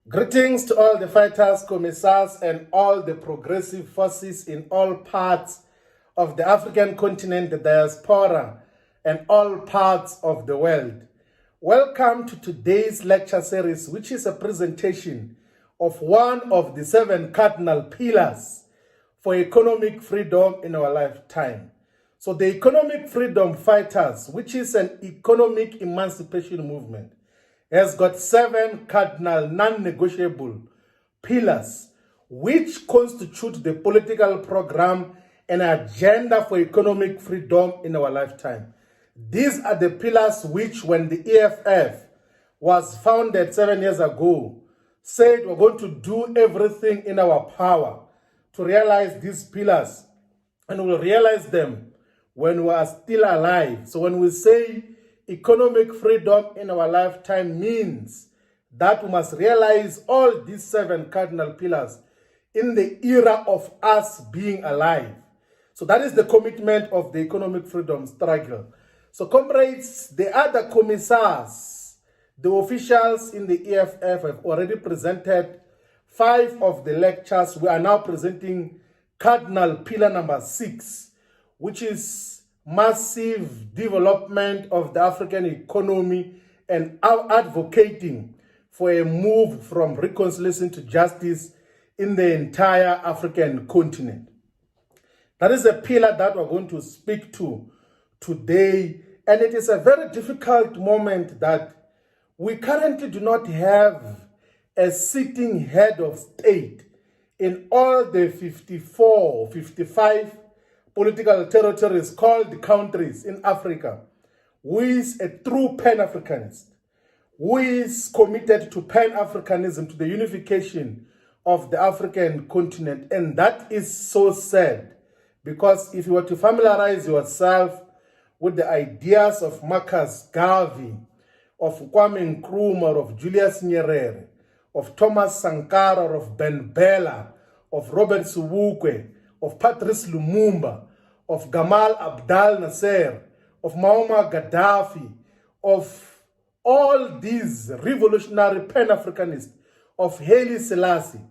Greetings to all the fighters, commissars, and all the progressive forces in all parts of the African continent, the diaspora, and all parts of the world. Welcome to today's lecture series, which is a presentation of one of the 7 cardinal pillars for economic freedom in our lifetime. So the economic freedom fighters, which is an economic emancipation movement, has got 7 cardinal non-negotiable pillars which constitute the political program and agenda for economic freedom in our lifetime. These are the pillars which, when the EFF was founded 7 years ago, said we're going to do everything in our power to realize these pillars, and we'll realize them when we are still alive. So when we say economic freedom in our lifetime, means that we must realize all these 7 cardinal pillars in the era of us being alive. So that is the commitment of the economic freedom struggle. So comrades, the other commissars, the officials in the EFF have already presented 5 of the lectures. We are now presenting cardinal pillar number 6, which is massive development of the African economy and advocating for a move from reconciliation to justice in the entire African continent. That is a pillar that we're going to speak to today, and it is a very difficult moment that we currently do not have a sitting head of state in all the 55 political territories called countries in Africa, who is a true Pan-Africanist, who is committed to Pan-Africanism, to the unification of the African continent. And that is so sad, because if you were to familiarize yourself with the ideas of Marcus Garvey, of Kwame Nkrumah, of Julius Nyerere, of Thomas Sankara, of Ben Bella, of Robert Sobukwe, of Patrice Lumumba, of Gamal Abdel Nasser, of Muammar Gaddafi, of all these revolutionary Pan-Africanists, of Haile Selassie,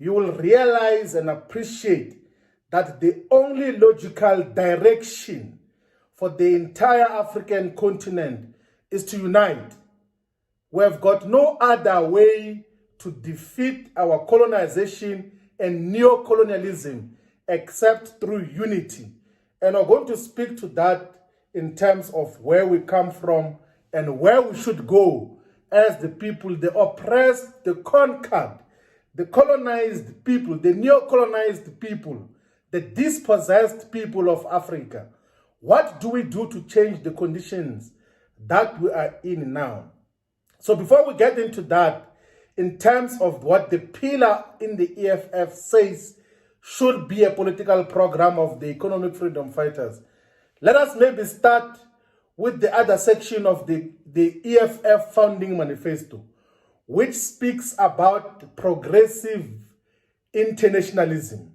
you will realize and appreciate that the only logical direction for the entire African continent is to unite. We have got no other way to defeat our colonization and neo-colonialism except through unity. And we're going to speak to that in terms of where we come from and where we should go as the people, the oppressed, the conquered, the colonized people, the neo-colonized people, the dispossessed people of Africa. What do we do to change the conditions that we are in now? So before we get into that, in terms of what the pillar in the EFF says should be a political program of the economic freedom fighters, let us maybe start with the other section of the EFF founding manifesto, which speaks about progressive internationalism.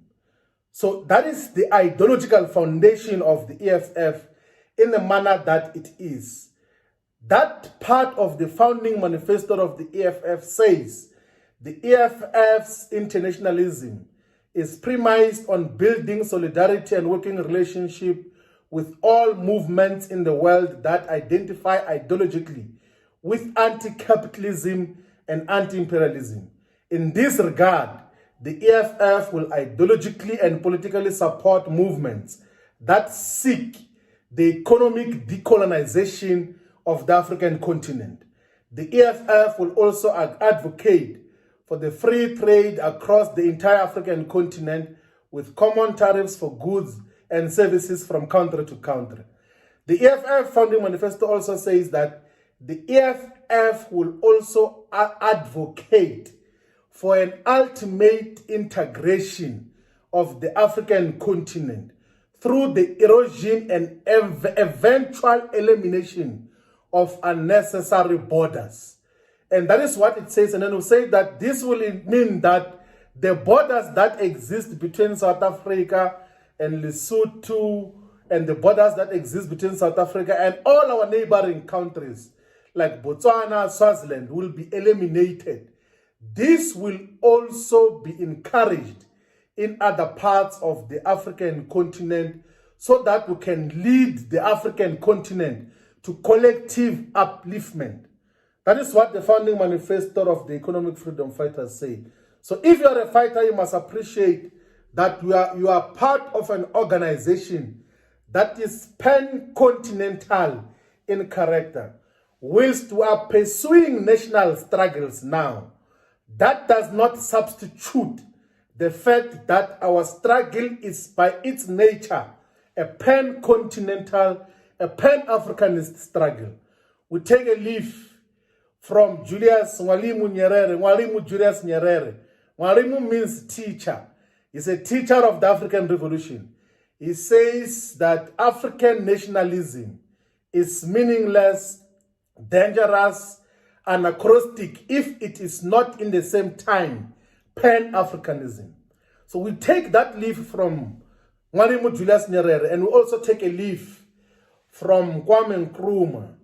So that is the ideological foundation of the EFF in the manner that it is. That part of the founding manifesto of the EFF says the EFF's internationalism is premised on building solidarity and working relationship with all movements in the world that identify ideologically with anti-capitalism and anti-imperialism. In this regard, the EFF will ideologically and politically support movements that seek the economic decolonization of the African continent. The EFF will also advocate for the free trade across the entire African continent with common tariffs for goods and services from country to country. The EFF founding manifesto also says that the EFF will also advocate for an ultimate integration of the African continent through the erosion and eventual elimination of unnecessary borders. And that is what it says. And then we'll say that this will mean that the borders that exist between South Africa and Lesotho, and the borders that exist between South Africa and all our neighboring countries like Botswana, Swaziland, will be eliminated. this will also be encouraged in other parts of the African continent so that we can lead the African continent to collective upliftment. That is what the founding manifesto of the economic freedom fighters say. So if you are a fighter, you must appreciate that you are part of an organization that is pan-continental in character. Whilst we are pursuing national struggles now, that does not substitute the fact that our struggle is by its nature a pan-continental, a pan-Africanist struggle. We take a leaf from Julius Mwalimu Nyerere. Mwalimu Julius Nyerere. Mwalimu means teacher. He's a teacher of the African Revolution. He says that African nationalism is meaningless, dangerous, anachronistic if it is not in the same time Pan-Africanism. So we take that leaf from Mwalimu Julius Nyerere, and we also take a leaf from Kwame Nkrumah,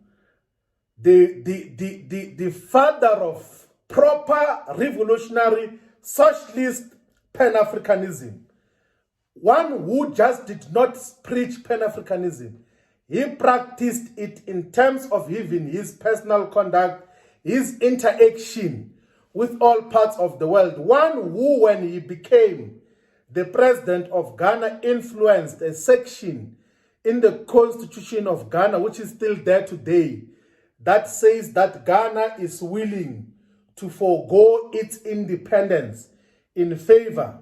the father of proper revolutionary socialist Pan-Africanism. One who just did not preach Pan-Africanism. He practiced it in terms of even his personal conduct, his interaction with all parts of the world. One who, when he became the president of Ghana, influenced a section in the constitution of Ghana, which is still there today, that says that Ghana is willing to forego its independence in favor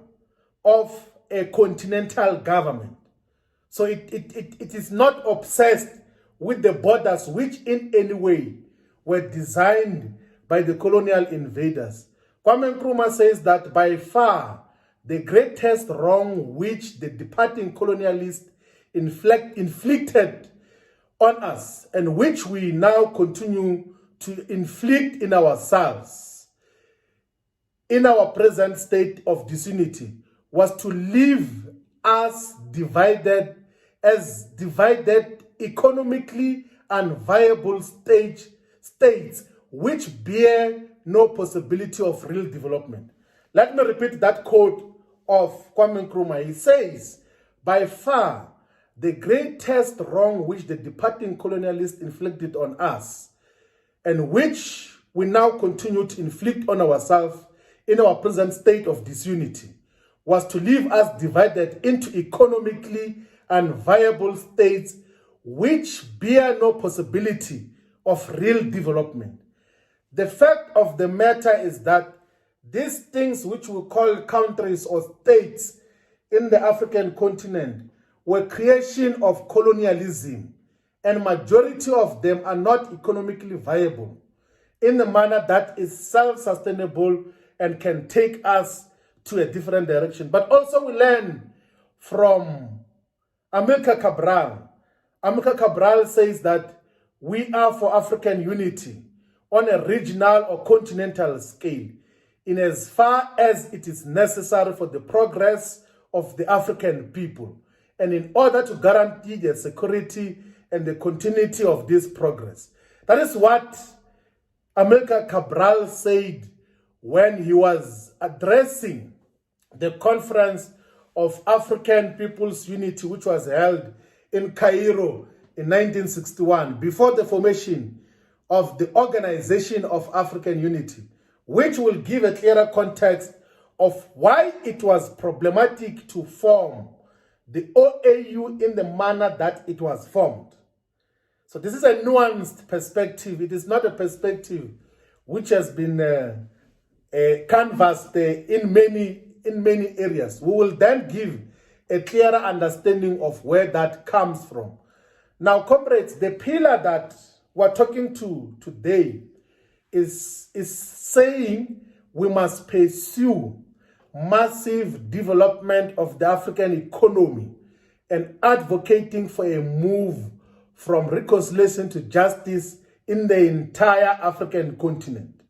of a continental government. So it is not obsessed with the borders which in any way were designed by the colonial invaders. Kwame Nkrumah says that by far the greatest wrong which the departing colonialists inflicted on us, and which we now continue to inflict in ourselves in our present state of disunity, was to leave us divided economically unviable states which bear no possibility of real development. Let me repeat that quote of Kwame Nkrumah. He says, by far, the greatest wrong which the departing colonialists inflicted on us, and which we now continue to inflict on ourselves in our present state of disunity, was to leave us divided into economically unviable states which bear no possibility of real development. The fact of the matter is that these things which we call countries or states in the African continent were creation of colonialism, and majority of them are not economically viable in the manner that is self-sustainable and can take us to a different direction. But also we learn from Amilcar Cabral. Amilcar Cabral says that we are for African unity on a regional or continental scale, in as far as it is necessary for the progress of the African people, and in order to guarantee the security and the continuity of this progress. That is what Amilcar Cabral said when he was addressing the Conference of African People's Unity, which was held in Cairo in 1961, before the formation of the Organization of African Unity, which will give a clearer context of why it was problematic to form the OAU in the manner that it was formed. So this is a nuanced perspective. It is not a perspective which has been canvassed in many areas. We will then give a clearer understanding of where that comes from. Now, comrades, the pillar that we're talking to today is saying we must pursue massive development of the African economy and advocating for a move from reconciliation to justice in the entire African continent.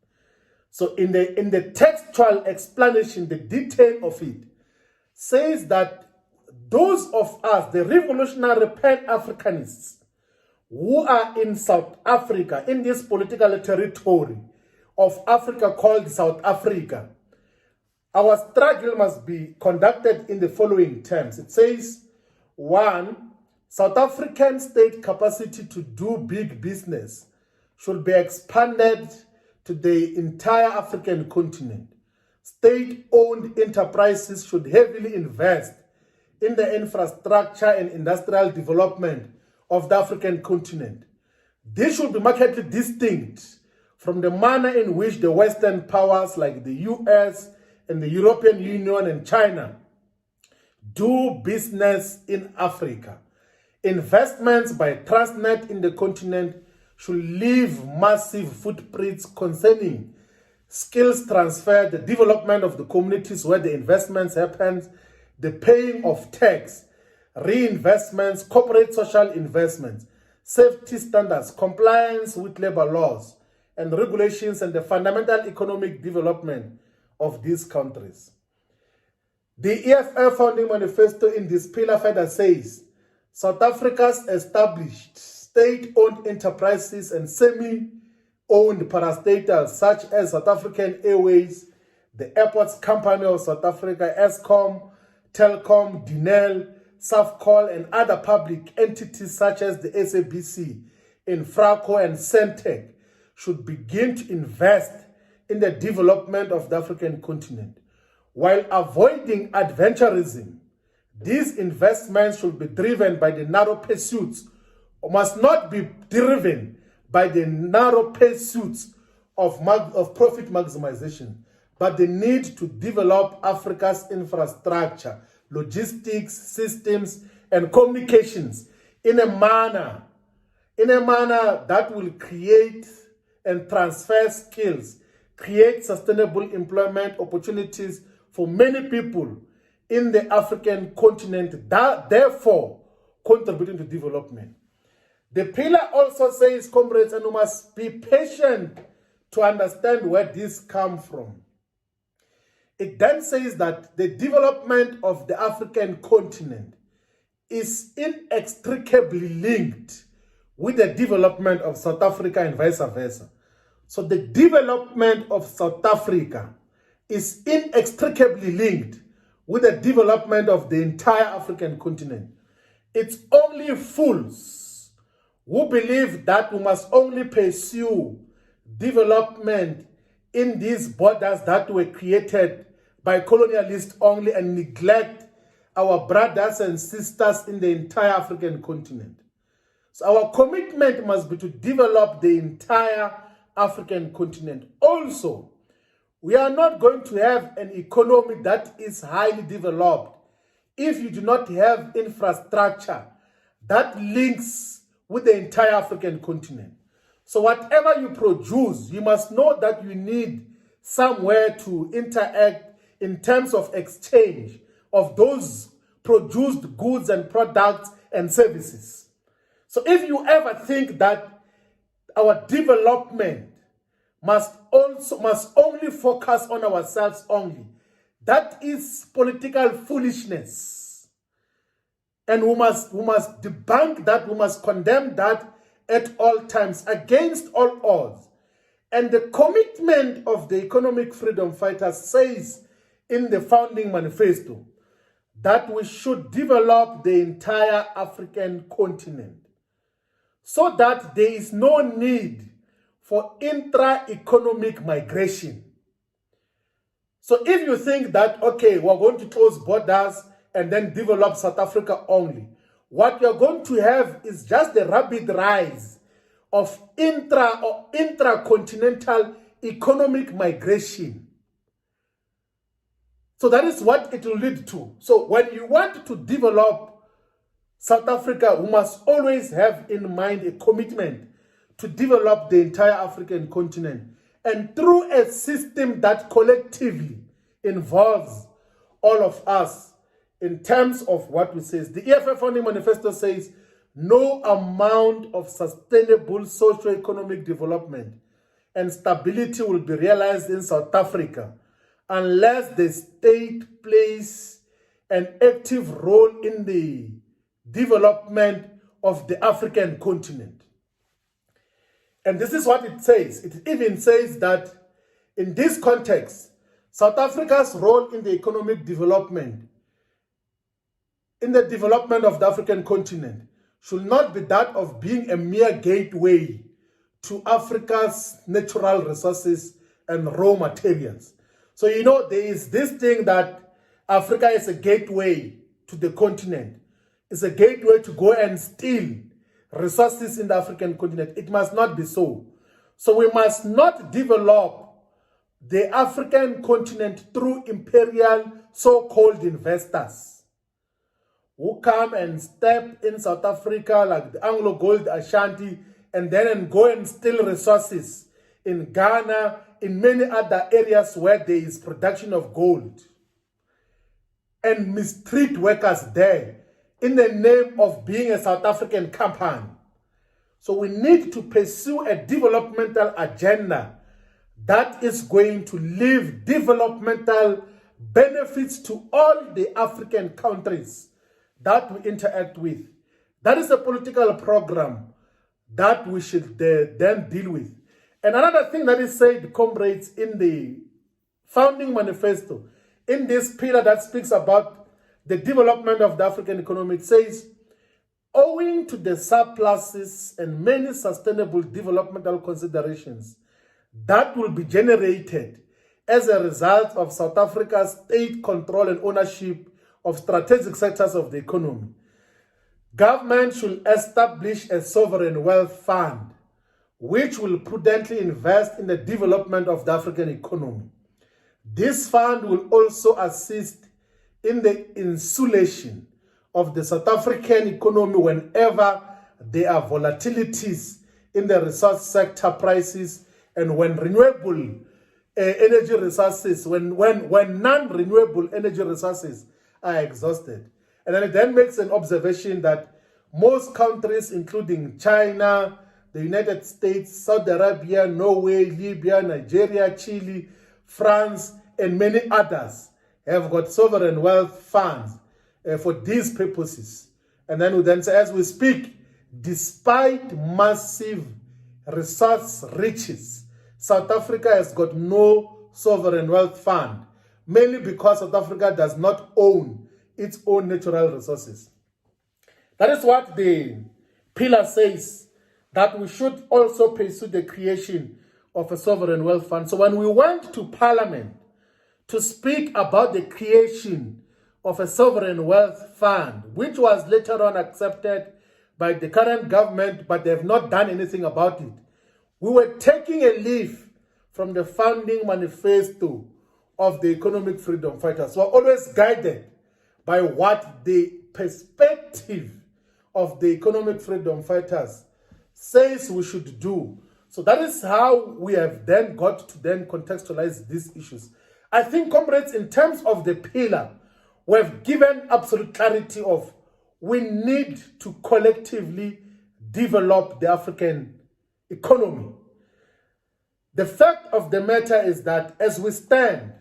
So in the textual explanation, the detail of it says that those of us, the revolutionary Pan-Africanists, who are in South Africa, in this political territory of Africa called South Africa. Our struggle must be conducted in the following terms. It says, 1, South African state capacity to do big business should be expanded to the entire African continent. State-owned enterprises should heavily invest in the infrastructure and industrial development of the African continent. This should be markedly distinct from the manner in which the Western powers like the US and the European Union and China do business in Africa. Investments by Transnet in the continent should leave massive footprints concerning skills transfer, the development of the communities where the investments happen, the paying of tax, reinvestments, corporate social investments, safety standards, compliance with labor laws and regulations, and the fundamental economic development of these countries. The EFF founding manifesto in this pillar further says, South Africa's established state-owned enterprises and semi-owned parastatals such as South African Airways, the Airports Company of South Africa, Eskom, Telkom, Dinel, Safcol, and other public entities such as the SABC, Infraco, and Centec should begin to invest in the development of the African continent. While avoiding adventurism, these investments should be driven by the narrow pursuits, or must not be driven by the narrow pursuits of profit maximization, but the need to develop Africa's infrastructure, logistics, systems, and communications in a manner that will create and transfer skills, create sustainable employment opportunities for many people in the African continent, that therefore contributing to development. The pillar also says, comrades, and we must be patient to understand where this comes from. It then says that the development of the African continent is inextricably linked with the development of South Africa and vice versa. So the development of South Africa is inextricably linked with the development of the entire African continent. It's only fools who believe that we must only pursue development in these borders that were created by colonialists only and neglect our brothers and sisters in the entire African continent. So our commitment must be to develop the entire African continent. Also, we are not going to have an economy that is highly developed if you do not have infrastructure that links with the entire African continent. So whatever you produce, you must know that you need somewhere to interact in terms of exchange of those produced goods and products and services. So if you ever think that our development must only focus on ourselves only, that is political foolishness. And we must debunk that, we must condemn that at all times, against all odds. And the commitment of the economic freedom fighters says in the founding manifesto that we should develop the entire African continent so that there is no need for intra-economic migration. So if you think that, okay, we're going to close borders and then develop South Africa only, what you're going to have is just the rapid rise of intracontinental economic migration. So that is what it will lead to. So when you want to develop South Africa, we must always have in mind a commitment to develop the entire African continent, and through a system that collectively involves all of us in terms of what we say. The EFF founding manifesto says no amount of sustainable socio-economic development and stability will be realized in South Africa unless the state plays an active role in the development of the African continent. And this is what it says. It even says that In this context, South Africa's role in the economic development, in the development of the African continent, should not be that of being a mere gateway to Africa's natural resources and raw materials. So, you know, there is this thing that Africa is a gateway to the continent. It's a gateway to go and steal resources in the African continent. It must not be so. So we must not develop the African continent through imperial so-called investors who come and step in South Africa like the Anglo Gold Ashanti and then go and steal resources in Ghana, in many other areas where there is production of gold, and mistreat workers there in the name of being a South African company. So we need to pursue a developmental agenda that is going to leave developmental benefits to all the African countries that we interact with. That is a political program that we should then deal with. And another thing that is said, comrades, in the founding manifesto, in this pillar that speaks about the development of the African economy, it says, owing to the surpluses and many sustainable developmental considerations that will be generated as a result of South Africa's state control and ownership of strategic sectors of the economy, government should establish a sovereign wealth fund which will prudently invest in the development of the African economy. This fund will also assist in the insulation of the South African economy whenever there are volatilities in the resource sector prices and when renewable energy resources, when non-renewable energy resources are exhausted. And then it then makes an observation that most countries, including China, the United States, Saudi Arabia, Norway, Libya, Nigeria, Chile, France, and many others have got sovereign wealth funds for these purposes. And then we then say, as we speak, despite massive resource riches, South Africa has got no sovereign wealth fund, mainly because South Africa does not own its own natural resources. That is what the pillar says, that we should also pursue the creation of a sovereign wealth fund. So when we went to Parliament to speak about the creation of a sovereign wealth fund, which was later on accepted by the current government, but they have not done anything about it, we were taking a leaf from the founding manifesto of the economic freedom fighters. We are always guided by what the perspective of the economic freedom fighters says we should do. So that is how we have then got to then contextualize these issues. I think, comrades, in terms of the pillar, we have given absolute clarity of we need to collectively develop the African economy. The fact of the matter is that as we stand,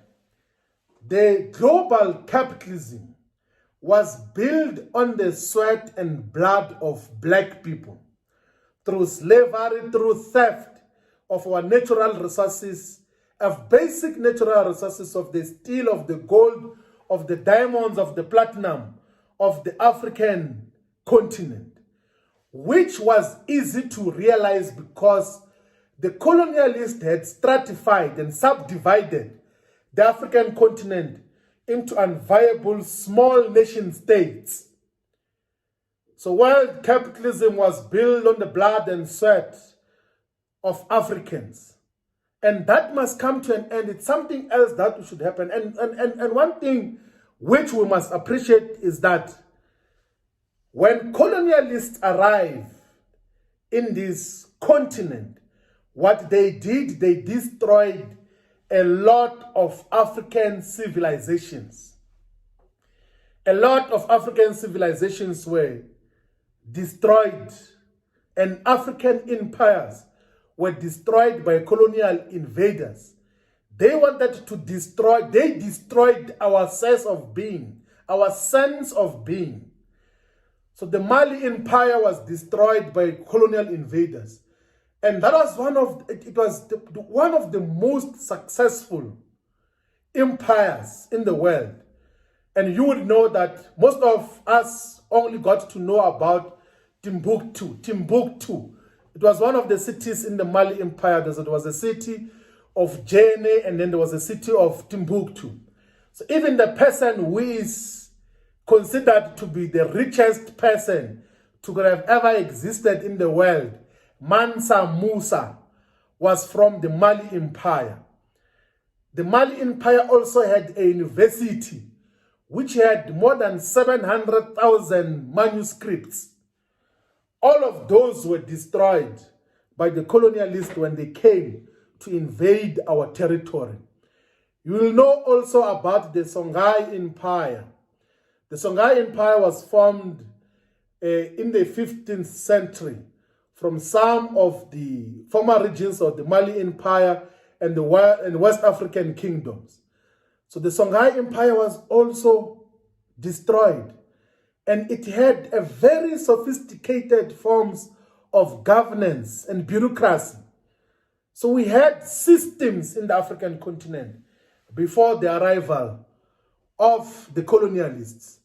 the global capitalism was built on the sweat and blood of black people, through slavery, through theft of our natural resources, of basic natural resources, of the steel, of the gold, of the diamonds, of the platinum, of the African continent, which was easy to realize because the colonialists had stratified and subdivided the African continent into unviable small nation states. So while capitalism was built on the blood and sweat of Africans, and that must come to an end, it's something else that should happen. And one thing which we must appreciate is that when colonialists arrived in this continent, what they did, they destroyed a lot of African civilizations. A lot of African civilizations were destroyed, and African empires were destroyed by colonial invaders. They wanted to destroy, they destroyed our sense of being, our sense of being. So the Mali Empire was destroyed by colonial invaders. And that was one of the most successful empires in the world. And you would know that most of us only got to know about Timbuktu. It was one of the cities in the Mali Empire. There was a city of Jene, and then there was a city of Timbuktu. So even the person who is considered to be the richest person to have ever existed in the world, Mansa Musa, was from the Mali Empire. The Mali Empire also had a university which had more than 700,000 manuscripts. All of those were destroyed by the colonialists when they came to invade our territory. You will know also about the Songhai Empire. The Songhai Empire was formed in the 15th century from some of the former regions of the Mali Empire and the West African kingdoms. So the Songhai Empire was also destroyed, and it had a very sophisticated forms of governance and bureaucracy. So we had systems in the African continent before the arrival of the colonialists.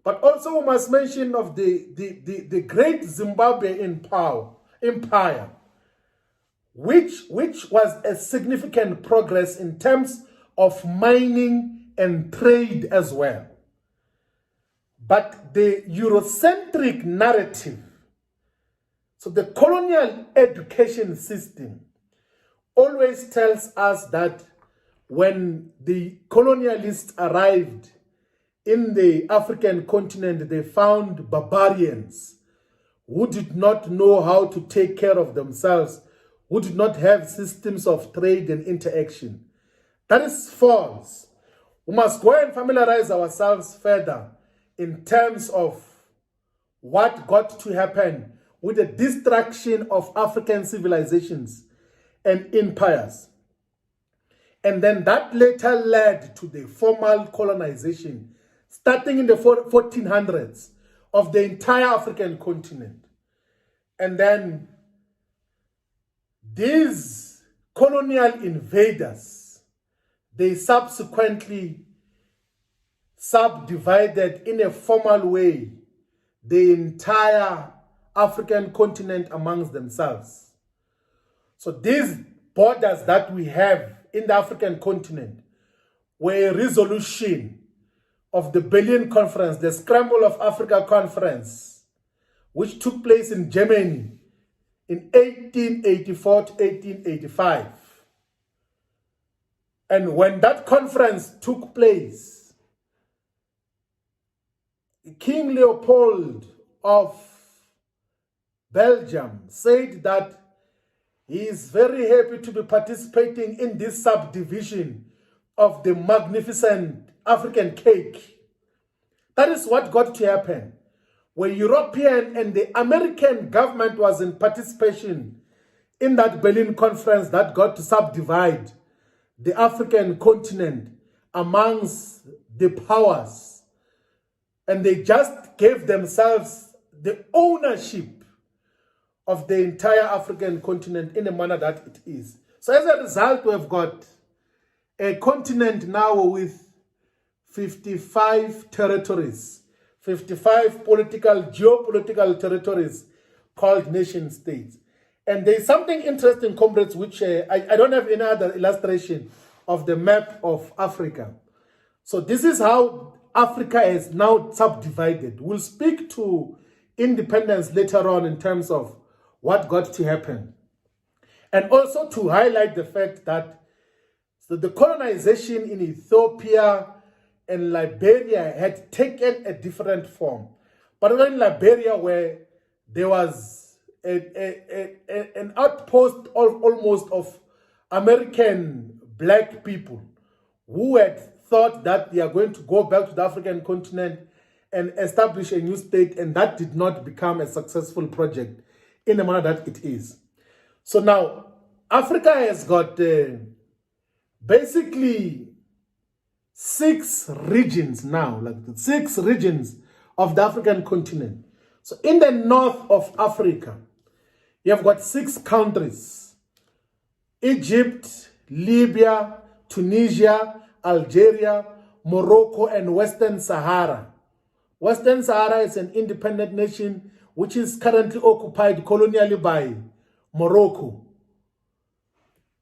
But also we must mention of the great Zimbabwe empire, which was a significant progress in terms of mining and trade as well. But the Eurocentric narrative, so the colonial education system, always tells us that when the colonialists arrived in the African continent, they found barbarians who did not know how to take care of themselves, who did not have systems of trade and interaction. That is false. We must go and familiarize ourselves further in terms of what got to happen with the destruction of African civilizations and empires. And then that later led to the formal colonization, starting in the 1400s, of the entire African continent. And then these colonial invaders, they subsequently subdivided in a formal way the entire African continent amongst themselves. So these borders that we have in the African continent were a resolution of the Berlin Conference, the Scramble of Africa Conference, which took place in Germany in 1884 to 1885. And when that conference took place, King Leopold of Belgium said that he is very happy to be participating in this subdivision of the magnificent African cake. That is what got to happen. Where European and the American government was in participation in that Berlin Conference that got to subdivide the African continent amongst the powers. And they just gave themselves the ownership of the entire African continent in a manner that it is. So as a result, we've got a continent now with 55 territories, 55 geopolitical territories called nation states. And there's something interesting, comrades, which I don't have any other illustration of the map of Africa. So this is how Africa is now subdivided. We'll speak to independence later on in terms of what got to happen. And also to highlight the fact that the colonization in Ethiopia and Liberia had taken a different form. But in Liberia, where there was an outpost almost of American black people who had thought that they are going to go back to the African continent and establish a new state, and that did not become a successful project in the manner that it is. So now, Africa has got basically 6 regions now, like the 6 regions of the African continent. So in the north of Africa, You have got 6 countries: Egypt, Libya, Tunisia, Algeria, Morocco, and Western Sahara. Western Sahara is an independent nation which is currently occupied colonially by Morocco.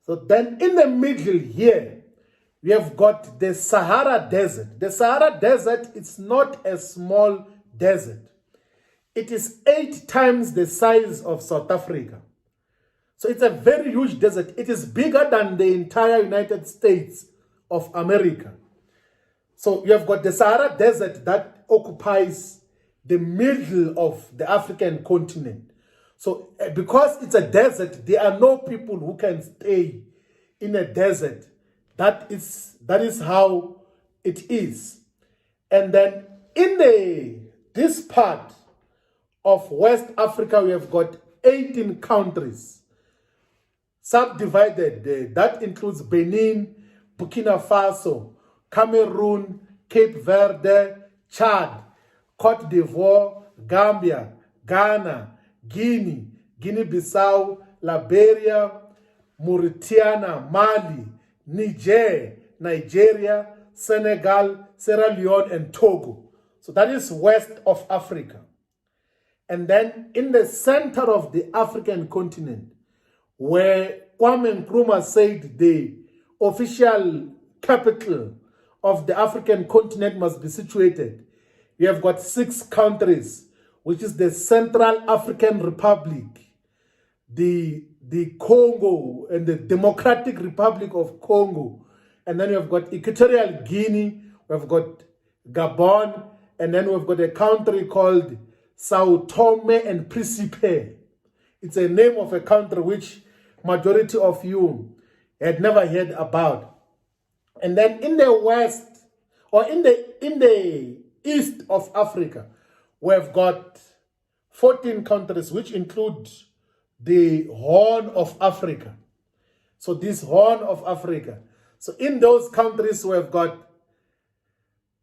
So then in the middle here, we have got the Sahara Desert. The Sahara Desert is not a small desert. It is 8 times the size of South Africa. So it's a very huge desert. It is bigger than the entire United States of America. So you have got the Sahara Desert that occupies the middle of the African continent. So because it's a desert, there are no people who can stay in a desert. That is how it is. And then in this part of West Africa, we have got 18 countries subdivided. That includes Benin, Burkina Faso, Cameroon, Cape Verde, Chad, Cote d'Ivoire, Gambia, Ghana, Guinea, Guinea-Bissau, Liberia, Mauritania, Mali, Niger, Nigeria, Senegal, Sierra Leone, and Togo. So that is west of Africa. And then in the center of the African continent, where Kwame Nkrumah said the official capital of the African continent must be situated, we have got 6 countries, which is the Central African Republic, the Congo and the Democratic Republic of Congo. And then we have got Equatorial Guinea, we have got Gabon, and then we've got a country called Sao Tome and Principe. It's a name of a country which majority of you had never heard about. And then in the west, or in the east of Africa, we've got 14 countries, which include the Horn of Africa. So this Horn of Africa. So in those countries, we've got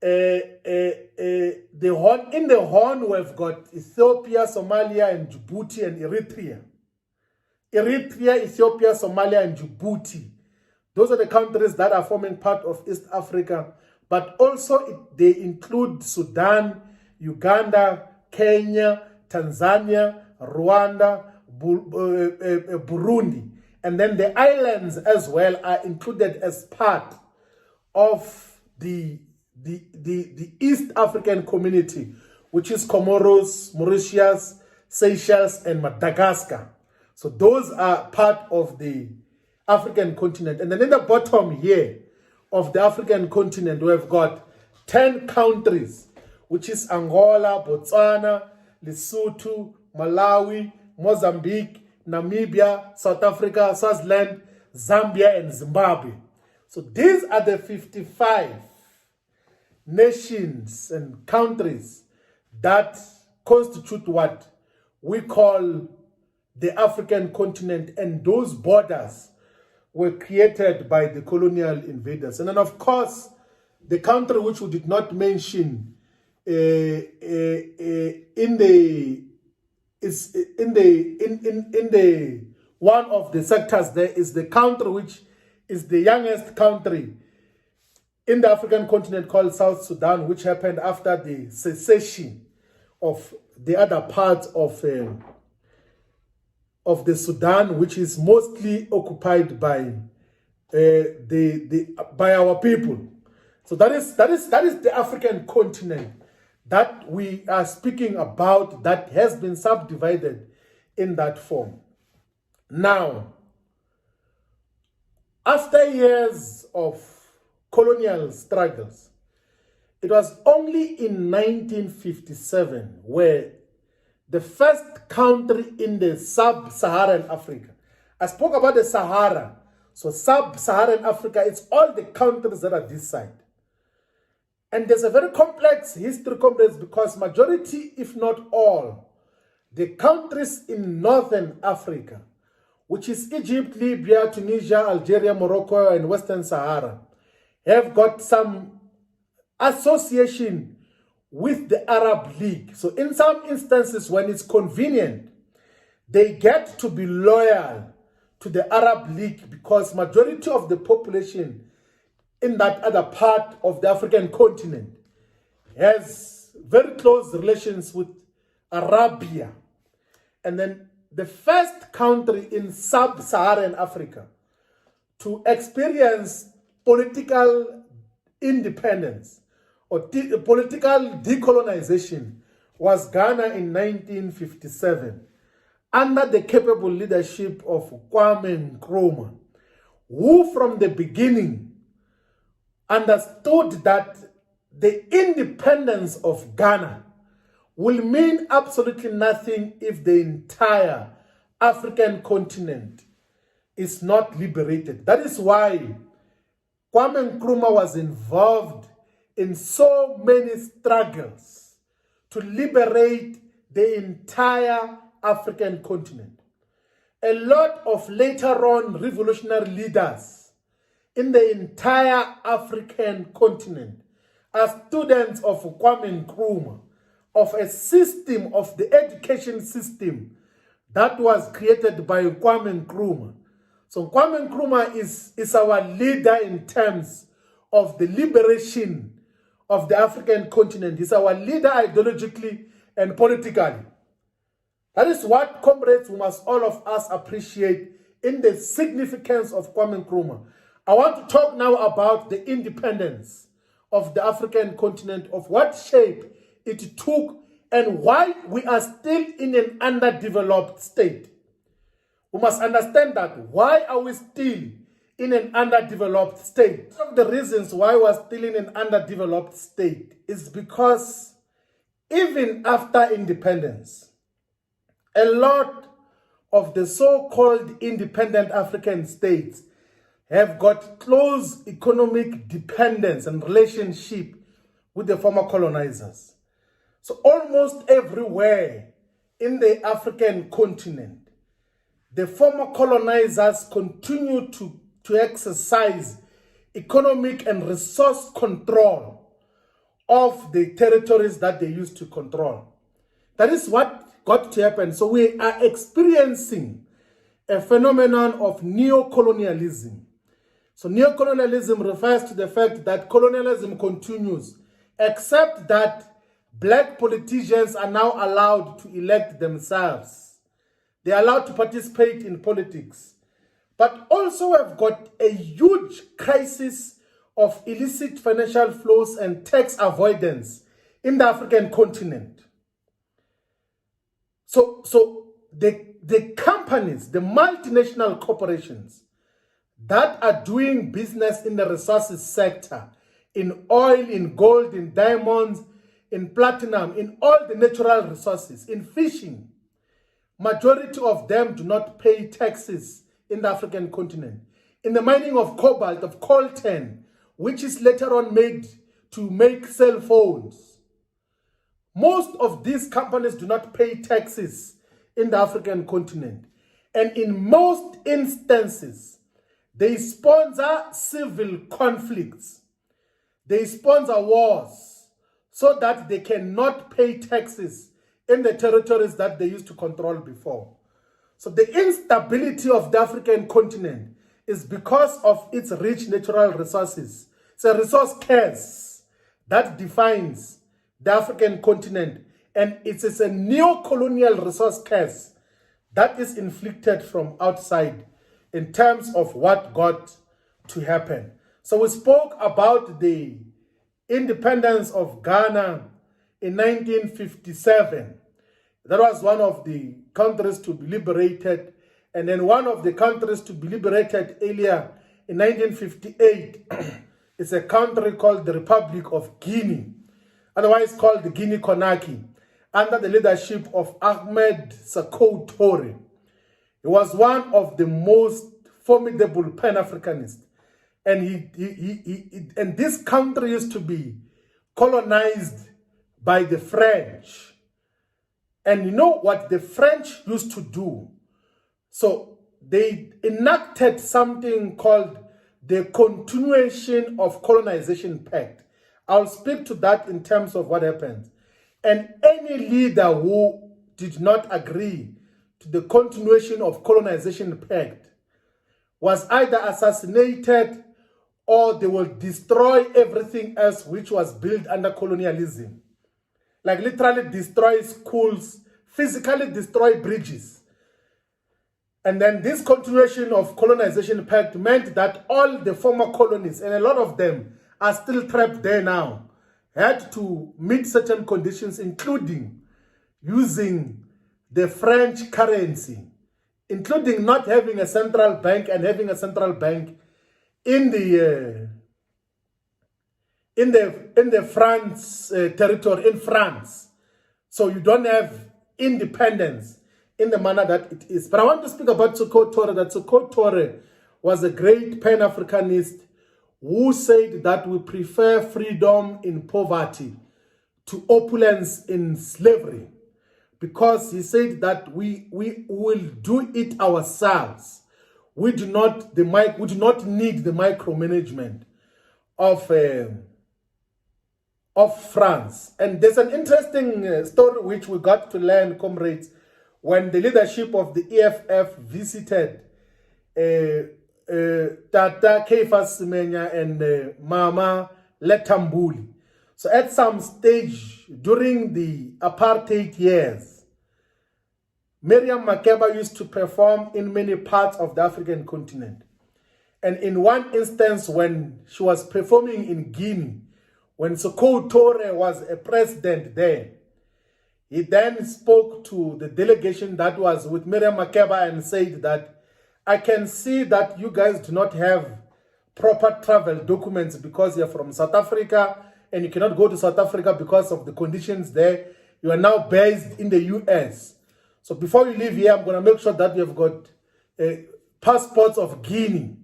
the Horn. In the Horn, we've got Ethiopia, Somalia, and Djibouti, and Eritrea. Eritrea, Ethiopia, Somalia, and Djibouti. Those are the countries that are forming part of East Africa. But also they include Sudan, Uganda, Kenya, Tanzania, Rwanda, Burundi. And then the islands as well are included as part of the East African community, which is Comoros, Mauritius, Seychelles, and Madagascar. So those are part of the African continent. And then in the bottom here of the African continent, we've got 10 countries, which is Angola, Botswana, Lesotho, Malawi, Mozambique, Namibia, South Africa, Swaziland, Zambia, and Zimbabwe. So these are the 55 nations and countries that constitute what we call the African continent, and those borders were created by the colonial invaders. And then, of course, the country which we did not mention in the one of the sectors there is the country which is the youngest country in the African continent, called South Sudan, which happened after the secession of the other parts of the Sudan, which is mostly occupied by by our people. So that is the African continent that we are speaking about, that has been subdivided in that form. Now, after years of colonial struggles, it was only in 1957 where the first country in the sub-Saharan Africa. I spoke about the Sahara. So sub-Saharan Africa, it's all the countries that are this side. And there's a very complex history, comrades, because majority, if not all, the countries in Northern Africa, which is Egypt, Libya, Tunisia, Algeria, Morocco, and Western Sahara, have got some association with the Arab League. So in some instances, when it's convenient, they get to be loyal to the Arab League because majority of the population in that other part of the African continent has very close relations with Arabia. And then the first country in sub-Saharan Africa to experience political independence or political decolonization was Ghana in 1957 under the capable leadership of Kwame Nkrumah, who from the beginning understood that the independence of Ghana will mean absolutely nothing if the entire African continent is not liberated. That is why Kwame Nkrumah was involved in so many struggles to liberate the entire African continent. A lot of later on revolutionary leaders in the entire African continent are students of Kwame Nkrumah, of a system, of the education system that was created by Kwame Nkrumah. So Kwame Nkrumah is our leader in terms of the liberation of the African continent. He's our leader ideologically and politically. That is what, comrades, we must all of us appreciate in the significance of Kwame Nkrumah. I want to talk now about the independence of the African continent, of what shape it took and why we are still in an underdeveloped state. We must understand that. Why are we still in an underdeveloped state? One of the reasons why we're still in an underdeveloped state is because even after independence, a lot of the so-called independent African states have got close economic dependence and relationship with the former colonizers. So almost everywhere in the African continent, the former colonizers continue to exercise economic and resource control of the territories that they used to control. That is what got to happen. So we are experiencing a phenomenon of neocolonialism. So neocolonialism refers to the fact that colonialism continues, except that black politicians are now allowed to elect themselves. They are allowed to participate in politics. But also have got a huge crisis of illicit financial flows and tax avoidance in the African continent. So the companies, the multinational corporations that are doing business in the resources sector, in oil, in gold, in diamonds, in platinum, in all the natural resources, in fishing, majority of them do not pay taxes in the African continent. In the mining of cobalt, of coltan, which is later on made to make cell phones, most of these companies do not pay taxes in the African continent. And in most instances, they sponsor civil conflicts. They sponsor wars so that they cannot pay taxes in the territories that they used to control before. So the instability of the African continent is because of its rich natural resources. It's a resource curse that defines the African continent, and it is a neo-colonial resource curse that is inflicted from outside in terms of what got to happen. So we spoke about the independence of Ghana in 1957. That was one of the countries to be liberated. And then one of the countries to be liberated earlier in 1958 is a country called the Republic of Guinea, otherwise called the Guinea-Conakry, under the leadership of Ahmed Sekou Toure. He was one of the most formidable Pan-Africanists. And and this country used to be colonized by the French. And you know what the French used to do? So they enacted something called the Continuation of Colonization Pact. I'll speak to that in terms of what happened. And any leader who did not agree to the continuation of colonization pact was either assassinated or they will destroy everything else which was built under colonialism. Like literally destroy schools, physically destroy bridges. And then this continuation of colonization pact meant that all the former colonies, and a lot of them are still trapped there now, had to meet certain conditions, including using the French currency, including not having a central bank and having a central bank in the France territory, in France. So you don't have independence in the manner that it is. But I want to speak about Sekou Touré, that Sekou Touré was a great Pan-Africanist who said that we prefer freedom in poverty to opulence in slavery, because he said that we will do it ourselves. We do not need the micromanagement of France. And there's an interesting story which we got to learn, comrades, when the leadership of the EFF visited Tata Keifas Semenya and Mama Letambuli. So at some stage during the apartheid years, Miriam Makeba used to perform in many parts of the African continent. And in one instance, when she was performing in Guinea, when Sekou Touré was a president there, he then spoke to the delegation that was with Miriam Makeba and said that, I can see that you guys do not have proper travel documents because you're from South Africa and you cannot go to South Africa because of the conditions there. You are now based in the US. So before you leave here, I'm going to make sure that you've got passports of Guinea.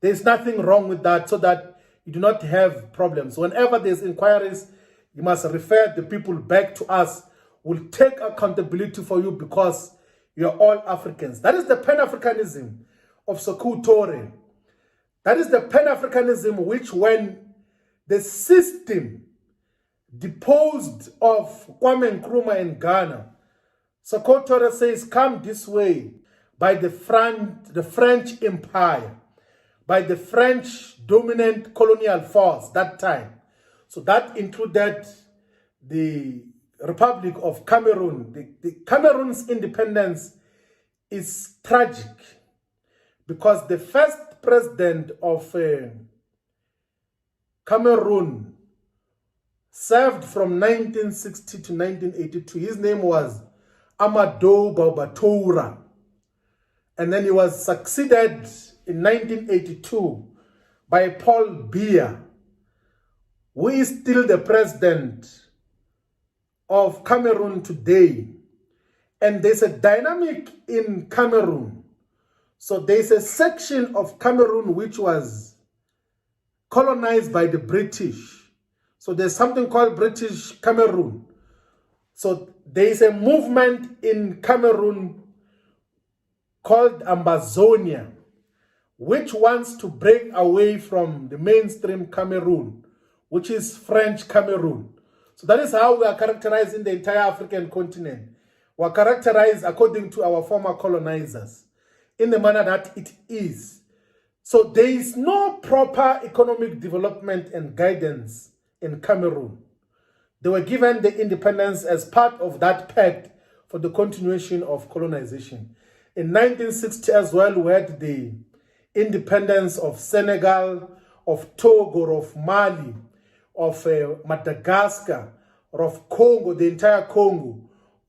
There's nothing wrong with that, so that you do not have problems. Whenever there's inquiries, you must refer the people back to us. We'll take accountability for you because you're all Africans. That is the Pan-Africanism of Sekou Touré. That is the Pan-Africanism which, when the system deposed of Kwame Nkrumah in Ghana, Sekou Touré says, come this way by the French Empire, by the French dominant colonial force that time. So that included the Republic of Cameroon. The Cameroon's independence is tragic because the first president of Cameroon served from 1960 to 1982. His name was Amadou Bouba-Touré. And then he was succeeded in 1982 by Paul Biya, who is still the president of Cameroon today. And there's a dynamic in Cameroon. So there's a section of Cameroon which was colonized by the British. So there's something called British Cameroon. So there's a movement in Cameroon called Ambazonia, which wants to break away from the mainstream Cameroon, which is French Cameroon. So that is how we are characterized in the entire African continent. We are characterized according to our former colonizers in the manner that it is. So there is no proper economic development and guidance in Cameroon. They were given the independence as part of that pact for the continuation of colonization. In 1960 as well, we had the independence of Senegal, of Togo, of Mali, of Madagascar, of Congo, the entire Congo,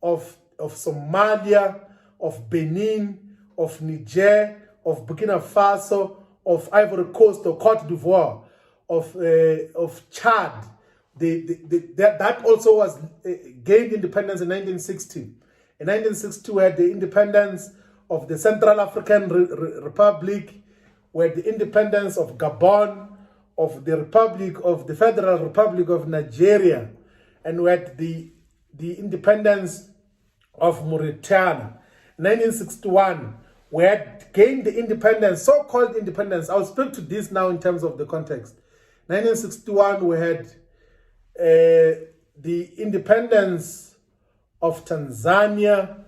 of Somalia, of Benin, of Niger, of Burkina Faso, of Ivory Coast, or Cote d'Ivoire, of Chad. That also was gained independence in 1960. In 1960, we had the independence of the Central African Republic, we had the independence of Gabon, of the Federal Republic of Nigeria, and we had the independence of Mauritania. In 1961, we had gained the independence, so-called independence. I'll speak to this now in terms of the context. 1961, we had the independence of Tanzania,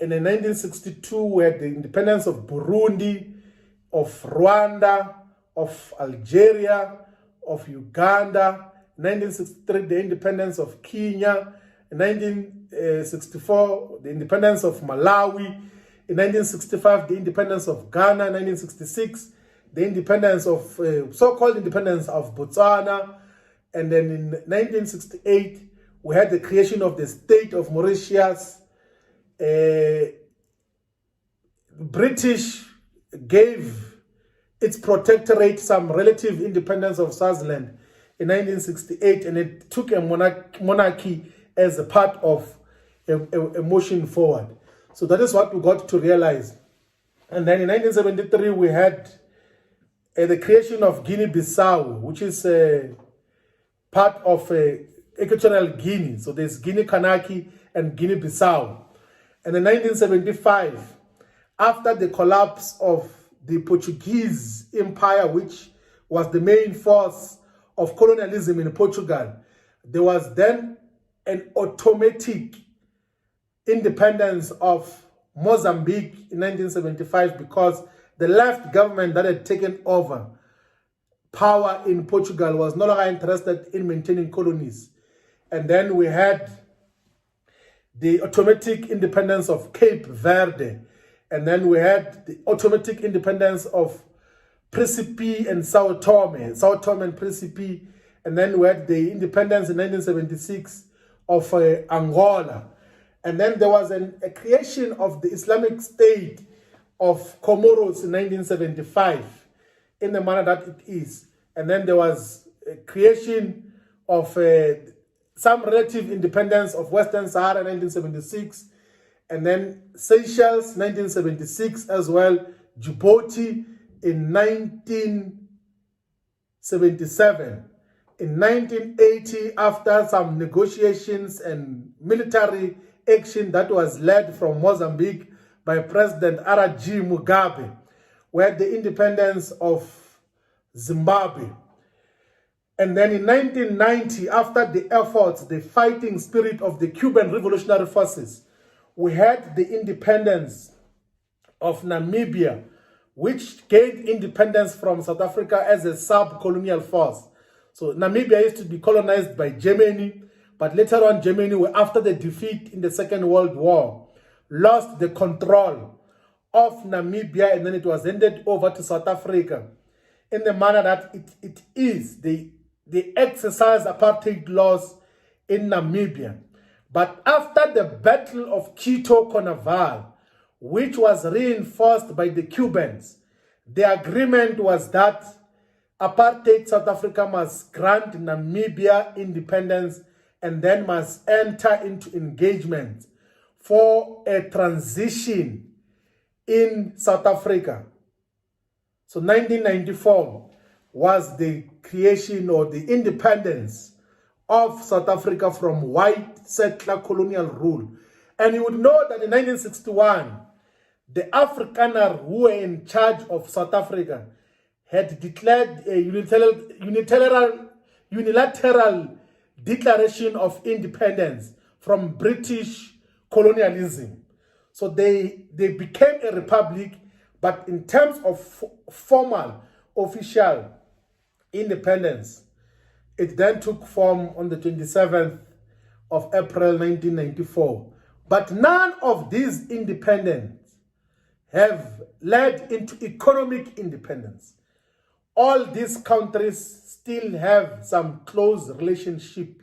And in 1962, we had the independence of Burundi, of Rwanda, of Algeria, of Uganda. In 1963, the independence of Kenya. In 1964, the independence of Malawi. In 1965, the independence of Ghana. In 1966, the independence of, so-called independence of Botswana. And then in 1968, we had the creation of the state of Mauritius. British gave its protectorate some relative independence of Swaziland in 1968, and it took a monarchy as a part of a motion forward. So that is what we got to realize. And then in 1973, we had the creation of Guinea-Bissau, which is part of Equatorial Guinea. So there's Guinea-Conakry and Guinea-Bissau. And in 1975, after the collapse of the Portuguese Empire, which was the main force of colonialism in Portugal, there was then an automatic independence of Mozambique in 1975 because the left government that had taken over power in Portugal was no longer interested in maintaining colonies. And then we had the automatic independence of Cape Verde. And then we had the automatic independence of Principe and Sao Tome and Principe. And then we had the independence in 1976 of Angola. And then there was a creation of the Islamic State of Comoros in 1975 in the manner that it is. And then there was a creation of some relative independence of Western Sahara in 1976. And then Seychelles, 1976 as well. Djibouti in 1977. In 1980, after some negotiations and military action that was led from Mozambique by President R.G. Mugabe, we had the independence of Zimbabwe. And then in 1990, after the efforts, the fighting spirit of the Cuban revolutionary forces, we had the independence of Namibia, which gained independence from South Africa as a sub-colonial force. So Namibia used to be colonized by Germany, but later on Germany, after the defeat in the Second World War, lost the control of Namibia, and then it was handed over to South Africa in the manner that it is. They exercise apartheid laws in Namibia. But after the Battle of Quito Carnival, which was reinforced by the Cubans, the agreement was that apartheid South Africa must grant Namibia independence and then must enter into engagement for a transition in South Africa. So 1994 was the creation or the independence of South Africa from white settler colonial rule. And you would know that in 1961, the Afrikaners who were in charge of South Africa had declared a unilateral declaration of independence from British colonialism. So they became a republic, but in terms of formal, official independence, it then took form on the 27th of April 1994. But none of these independence have led into economic independence. All these countries still have some close relationship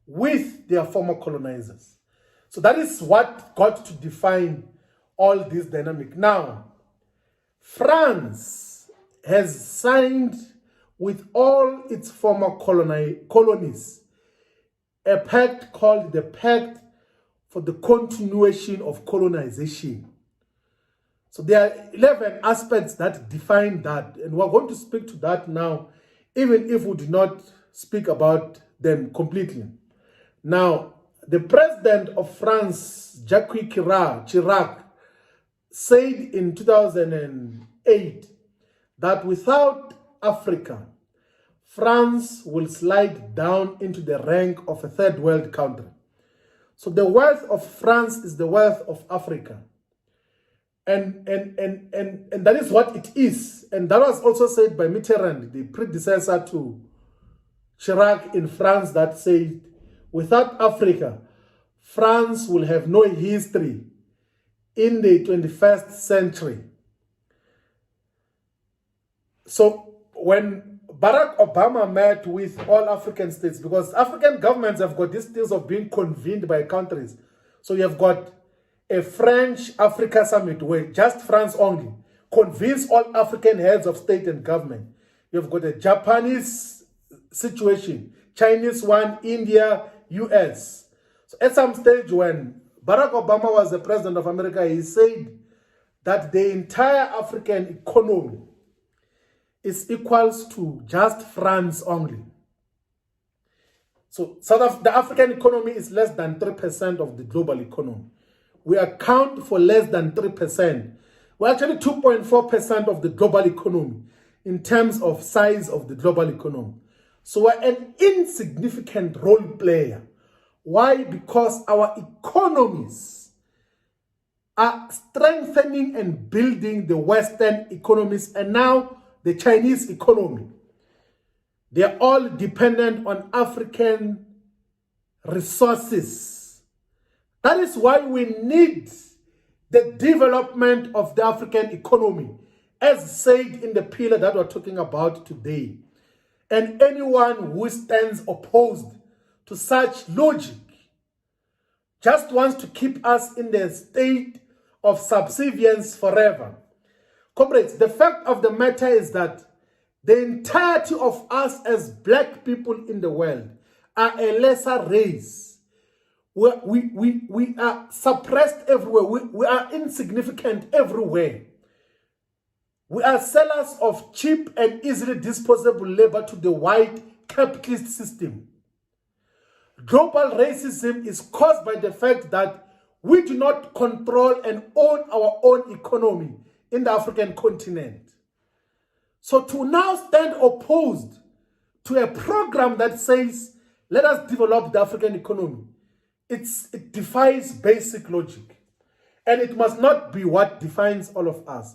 with their former colonizers. So that is what got to define all this dynamic. Now, France has signed with all its former colonies a pact called the Pact for the Continuation of Colonization. So there are 11 aspects that define that, and we're going to speak to that now, even if we do not speak about them completely. Now, the president of France, Jacques Chirac, said in 2008 that without Africa, France will slide down into the rank of a third world country. So the wealth of France is the wealth of Africa. And that is what it is. And that was also said by Mitterrand, the predecessor to Chirac in France, that said, without Africa, France will have no history in the 21st century. So when Barack Obama met with all African states, because African governments have got these things of being convened by countries. So you have got a French Africa summit where just France only convenes all African heads of state and government. You've got a Japanese situation, Chinese one, India, US. So at some stage when Barack Obama was the president of America, he said that the entire African economy is equals to just France only. So the African economy is less than 3% of the global economy. We account for less than 3%. We're actually 2.4% of the global economy in terms of size of the global economy. So we're an insignificant role player. Why? Because our economies are strengthening and building the Western economies and now the Chinese economy. They're all dependent on African resources. That is why we need the development of the African economy, as said in the pillar that we're talking about today. And anyone who stands opposed to such logic just wants to keep us in the state of subservience forever. Comrades, the fact of the matter is that the entirety of us as black people in the world are a lesser race. We are suppressed everywhere. We are insignificant everywhere. We are sellers of cheap and easily disposable labor to the white capitalist system. Global racism is caused by the fact that we do not control and own our own economy in the African continent. So to now stand opposed to a program that says, let us develop the African economy, it defies basic logic. And it must not be what defines all of us.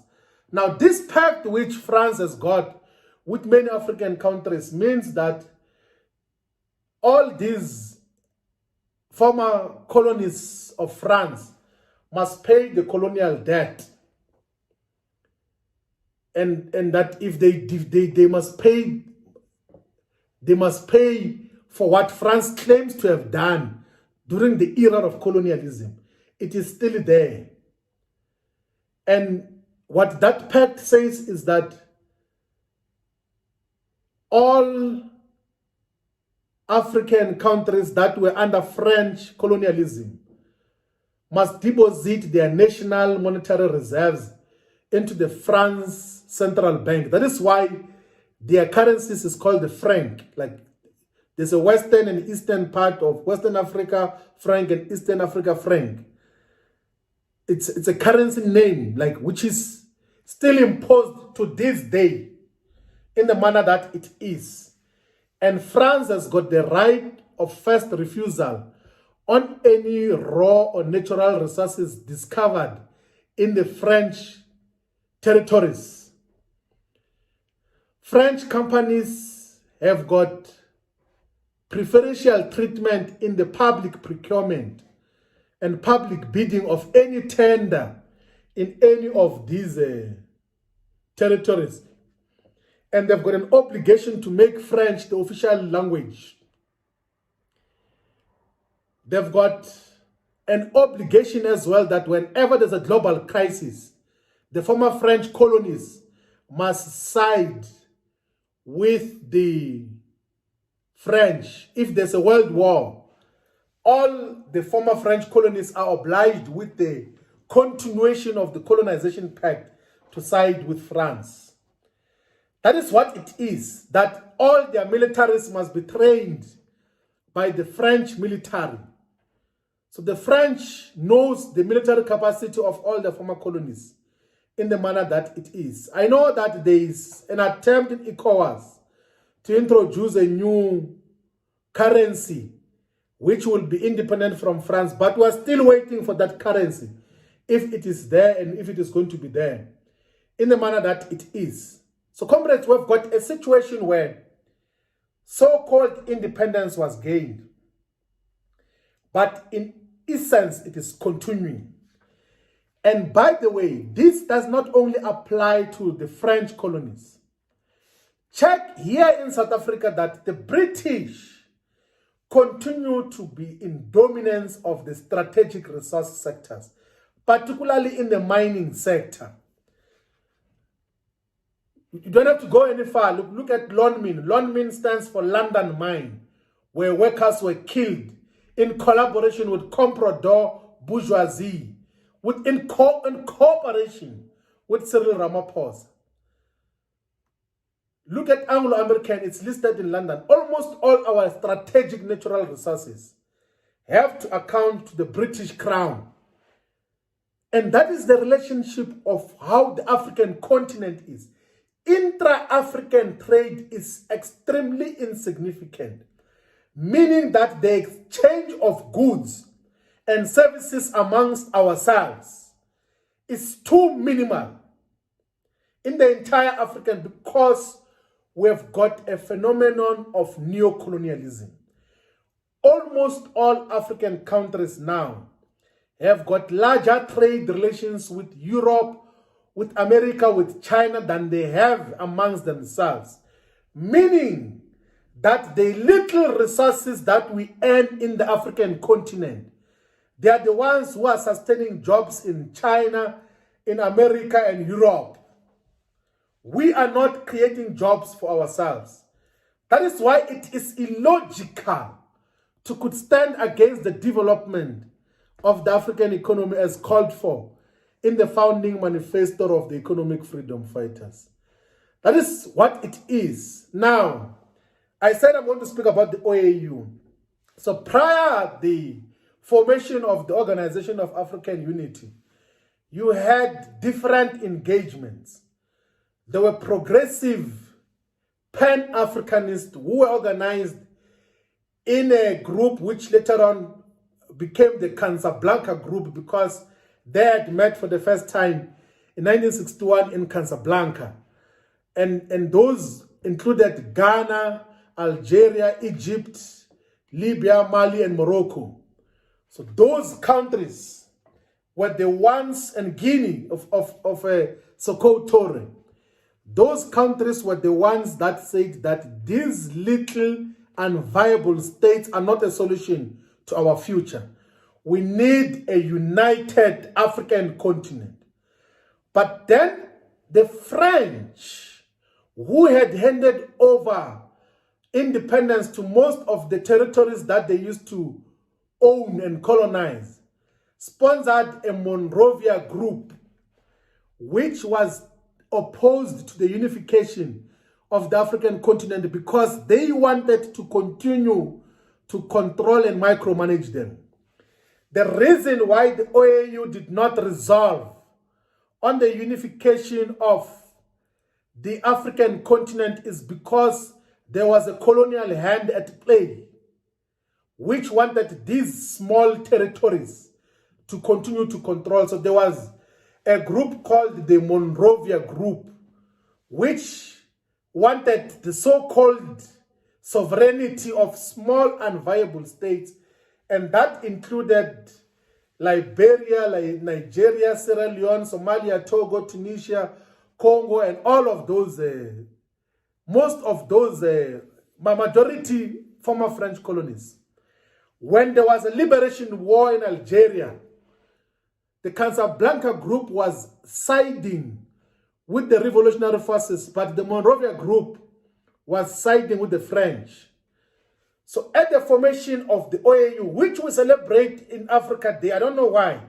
Now, this pact which France has got with many African countries means that all these former colonies of France must pay the colonial debt. And that if they must pay for what France claims to have done during the era of colonialism. It is still there. And what that pact says is that all African countries that were under French colonialism must deposit their national monetary reserves into the France Central Bank. That is why their currencies is called the franc. Like there's a Western and Eastern part of Western Africa franc and Eastern Africa franc. It's a currency name, like which is still imposed to this day in the manner that it is. And France has got the right of first refusal on any raw or natural resources discovered in the French territories. French companies have got preferential treatment in the public procurement and public bidding of any tender in any of these territories. And they've got an obligation to make French the official language. They've got an obligation as well that whenever there's a global crisis, the former French colonies must side with the French. If there's a world war, all the former French colonies are obliged with the continuation of the colonization pact to side with France. That is what it is, that all their militaries must be trained by the French military. So the French knows the military capacity of all the former colonies in the manner that it is. I know that there is an attempt in ECOWAS to introduce a new currency which will be independent from France, but we're still waiting for that currency, if it is there and if it is going to be there, in the manner that it is. So, comrades, we've got a situation where so-called independence was gained, but in essence, it is continuing. And by the way, this does not only apply to the French colonies. Check here in South Africa that the British continue to be in dominance of the strategic resource sectors, particularly in the mining sector. You don't have to go any far. Look at Lonmin. Lonmin stands for London Mine, where workers were killed in collaboration with comprador bourgeoisie, in cooperation with Cyril Ramaphosa. Look at Anglo-American, it's listed in London. Almost all our strategic natural resources have to account to the British Crown. And that is the relationship of how the African continent is. Intra-African trade is extremely insignificant, meaning that the exchange of goods and services amongst ourselves is too minimal in the entire African, because we've got a phenomenon of neo-colonialism. Almost all African countries now have got larger trade relations with Europe, with America, with China than they have amongst themselves. Meaning that the little resources that we earn in the African continent, they are the ones who are sustaining jobs in China, in America and Europe. We are not creating jobs for ourselves. That is why it is illogical to could stand against the development of the African economy as called for in the founding manifesto of the economic freedom fighters. That is what it is. Now, I said I'm going to speak about the OAU. So prior the formation of the Organization of African Unity, you had different engagements. There were progressive Pan-Africanists who were organized in a group which later on became the Casablanca group, because they had met for the first time in 1961 in Casablanca. And those included Ghana, Algeria, Egypt, Libya, Mali, and Morocco. So those countries were the ones, and Guinea of Sokoto Toure. Those countries were the ones that said that these little and viable states are not a solution to our future. We need a united African continent. But then the French, who had handed over independence to most of the territories that they used to own and colonize, sponsored a Monrovia group, which was opposed to the unification of the African continent because they wanted to continue to control and micromanage them. The reason why the OAU did not resolve on the unification of the African continent is because there was a colonial hand at play, which wanted these small territories to continue to control. So there was a group called the Monrovia Group, which wanted the so-called sovereignty of small and viable states, and that included Liberia, Nigeria, Sierra Leone, Somalia, Togo, Tunisia, Congo, and all of those, most of those, majority former French colonies. When there was a liberation war in Algeria, the Casablanca group was siding with the revolutionary forces, but the Monrovia group was siding with the French. So at the formation of the OAU, which we celebrate in Africa Day, I don't know why,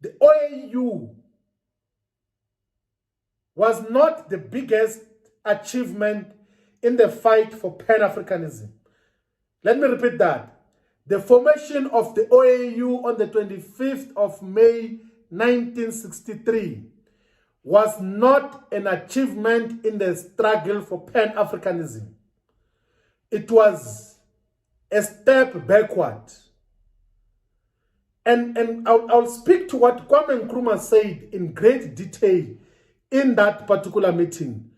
the OAU was not the biggest achievement in the fight for Pan-Africanism. Let me repeat that. The formation of the OAU on the 25th of May 1963 was not an achievement in the struggle for Pan-Africanism. It was a step backward. And I'll speak to what Kwame Nkrumah said in great detail in that particular meeting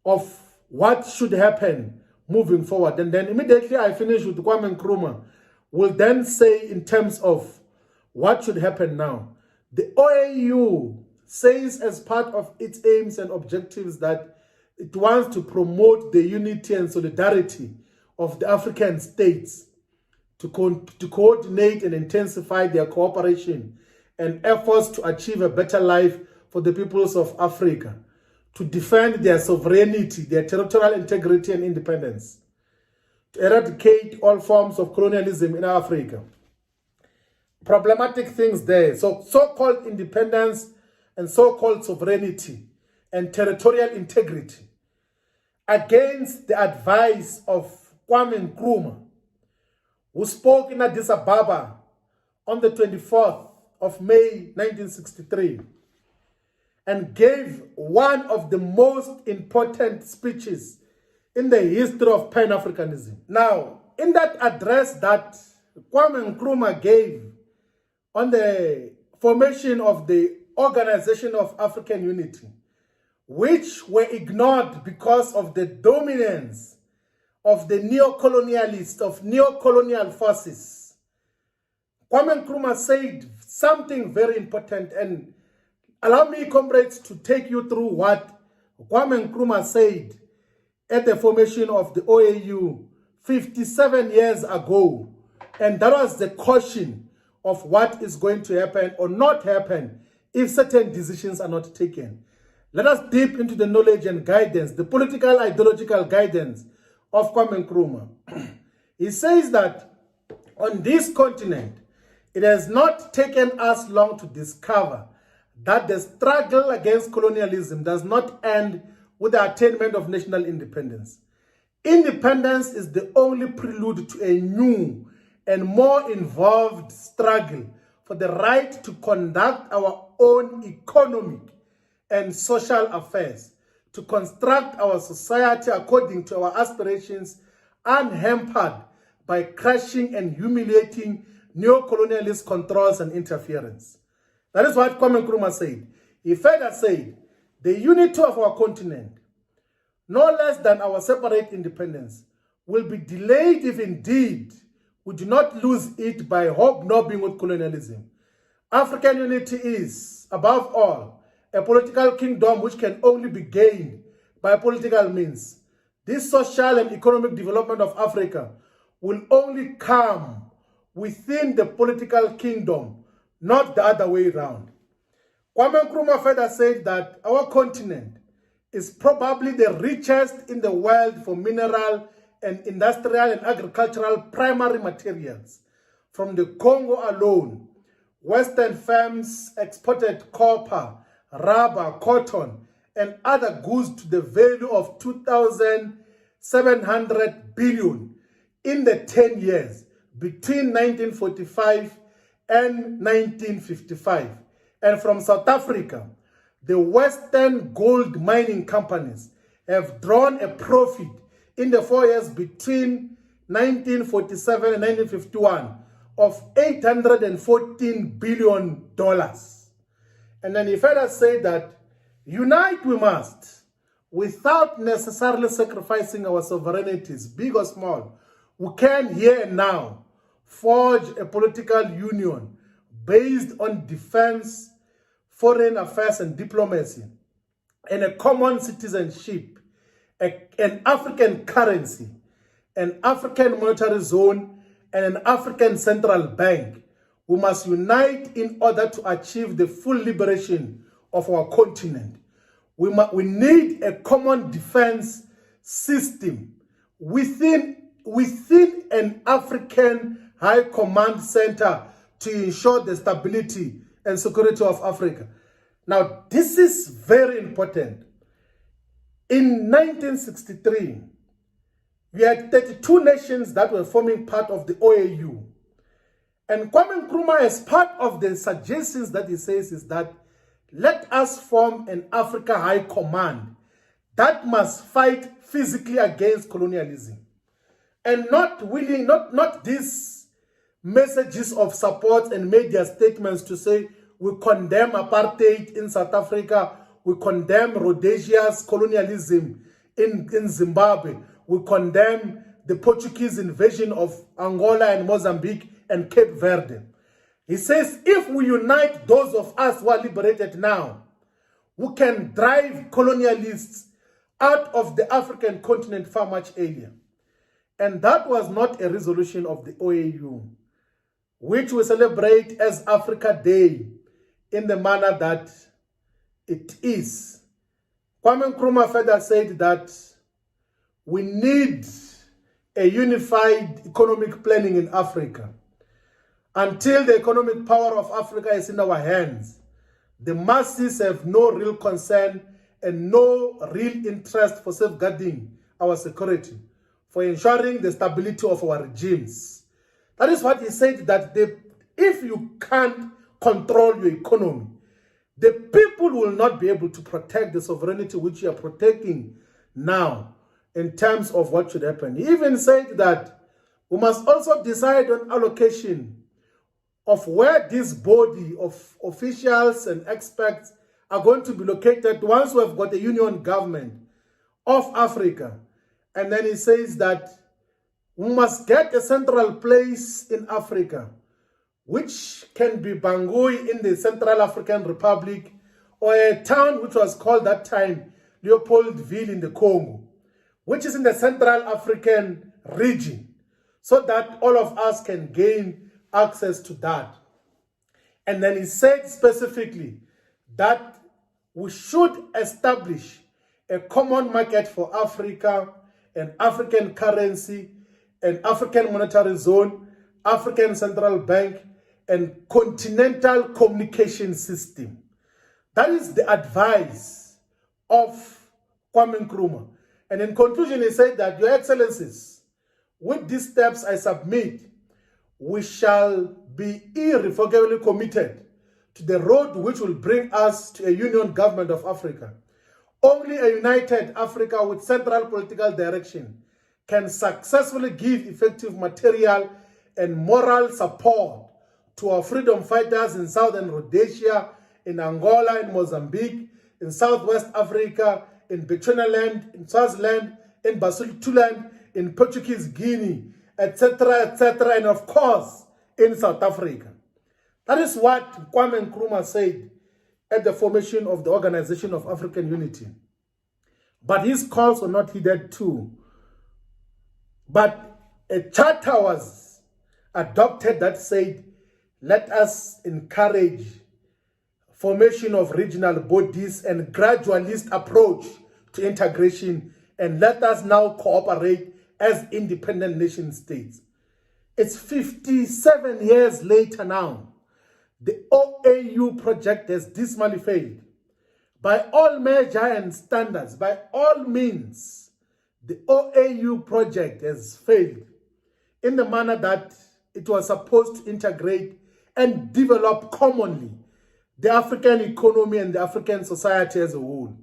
of what should happen moving forward. And then immediately I finish with Kwame Nkrumah, will then say in terms of what should happen now. The OAU says as part of its aims and objectives that it wants to promote the unity and solidarity of the African states, to coordinate and intensify their cooperation and efforts to achieve a better life for the peoples of Africa, to defend their sovereignty, their territorial integrity and independence, to eradicate all forms of colonialism in Africa. Problematic things there. So-called independence and so-called sovereignty and territorial integrity against the advice of Kwame Nkrumah, who spoke in Addis Ababa on the 24th of May 1963 and gave one of the most important speeches in the history of Pan-Africanism. Now, in that address that Kwame Nkrumah gave on the formation of the Organization of African Unity, which were ignored because of the dominance of the neo-colonialists, of neo-colonial forces, Kwame Nkrumah said something very important, and allow me, comrades, to take you through what Kwame Nkrumah said at the formation of the OAU 57 years ago. And that was the caution of what is going to happen or not happen if certain decisions are not taken. Let us dip into the knowledge and guidance, the political ideological guidance of Kwame Nkrumah. He says that on this continent, it has not taken us long to discover that the struggle against colonialism does not end with the attainment of national independence. Independence is the only prelude to a new and more involved struggle for the right to conduct our own economic and social affairs, to construct our society according to our aspirations, unhampered by crushing and humiliating neo-colonialist controls and interference. That is what Kwame Nkrumah said. He further said, the unity of our continent, no less than our separate independence, will be delayed if indeed we do not lose it by hobnobbing with colonialism. African unity is, above all, a political kingdom which can only be gained by political means. This social and economic development of Africa will only come within the political kingdom, not the other way around. Kwame Nkrumah further said that our continent is probably the richest in the world for mineral and industrial and agricultural primary materials. From the Congo alone, Western firms exported copper, rubber, cotton, and other goods to the value of 2,700 billion in the 10 years between 1945 and 1955. And from South Africa, the Western gold mining companies have drawn a profit in the 4 years between 1947 and 1951 of $814 billion. And then he further said that unite we must, without necessarily sacrificing our sovereignties, big or small. We can here and now forge a political union based on defense, foreign affairs and diplomacy, and a common citizenship, an African currency, an African monetary zone, and an African central bank. We must unite in order to achieve the full liberation of our continent. We need a common defense system within an African high command center to ensure the stability and security of Africa. Now, this is very important. In 1963, we had 32 nations that were forming part of the OAU. And Kwame Nkrumah, as part of the suggestions that he says, is that let us form an Africa High Command that must fight physically against colonialism. and not willing, not these messages of support and media statements to say we condemn apartheid in South Africa, we condemn Rhodesia's colonialism in Zimbabwe, we condemn the Portuguese invasion of Angola and Mozambique and Cape Verde. He says, if we unite those of us who are liberated now, we can drive colonialists out of the African continent far much earlier. And that was not a resolution of the OAU, which we celebrate as Africa Day in the manner that it is. Kwame Nkrumah further said that we need a unified economic planning in Africa. Until the economic power of Africa is in our hands, the masses have no real concern and no real interest for safeguarding our security, for ensuring the stability of our regimes. That is what he said, that if you can't control your economy, the people will not be able to protect the sovereignty which you are protecting now in terms of what should happen. He even said that we must also decide on allocation of where this body of officials and experts are going to be located once we have got a union government of Africa. And then he says that we must get a central place in Africa, which can be Bangui in the Central African Republic, or a town which was called that time Leopoldville in the Congo, which is in the Central African region, so that all of us can gain access to that. And then he said specifically that we should establish a common market for Africa, an African currency, an African monetary zone, African central bank, and continental communication system. That is the advice of Kwame Nkrumah. And in conclusion, he said that, Your Excellencies, with these steps I submit, we shall be irrevocably committed to the road which will bring us to a union government of Africa. Only a united Africa with central political direction can successfully give effective material and moral support to our freedom fighters in Southern Rhodesia, in Angola, in Mozambique, in Southwest Africa, in Bechuanaland, in Swaziland, in Basutoland, in Portuguese Guinea, etc., and of course, in South Africa. That is what Kwame Nkrumah said at the formation of the Organization of African Unity. But his calls were not heeded too. But a charter was adopted that said, let us encourage formation of regional bodies and gradualist approach to integration, and let us now cooperate as independent nation states. It's 57 years later now. The OAU project has dismally failed. By all measure and standards, by all means, the OAU project has failed in the manner that it was supposed to integrate and develop commonly the African economy and the African society as a whole.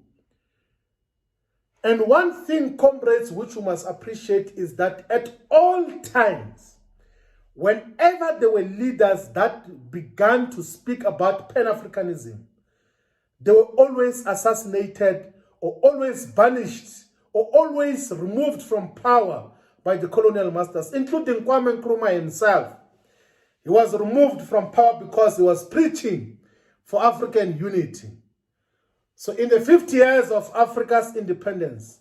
And one thing, comrades, which we must appreciate is that at all times, whenever there were leaders that began to speak about Pan-Africanism, they were always assassinated or always banished or always removed from power by the colonial masters, including Kwame Nkrumah himself. He was removed from power because he was preaching for African unity. So in the 50 years of Africa's independence,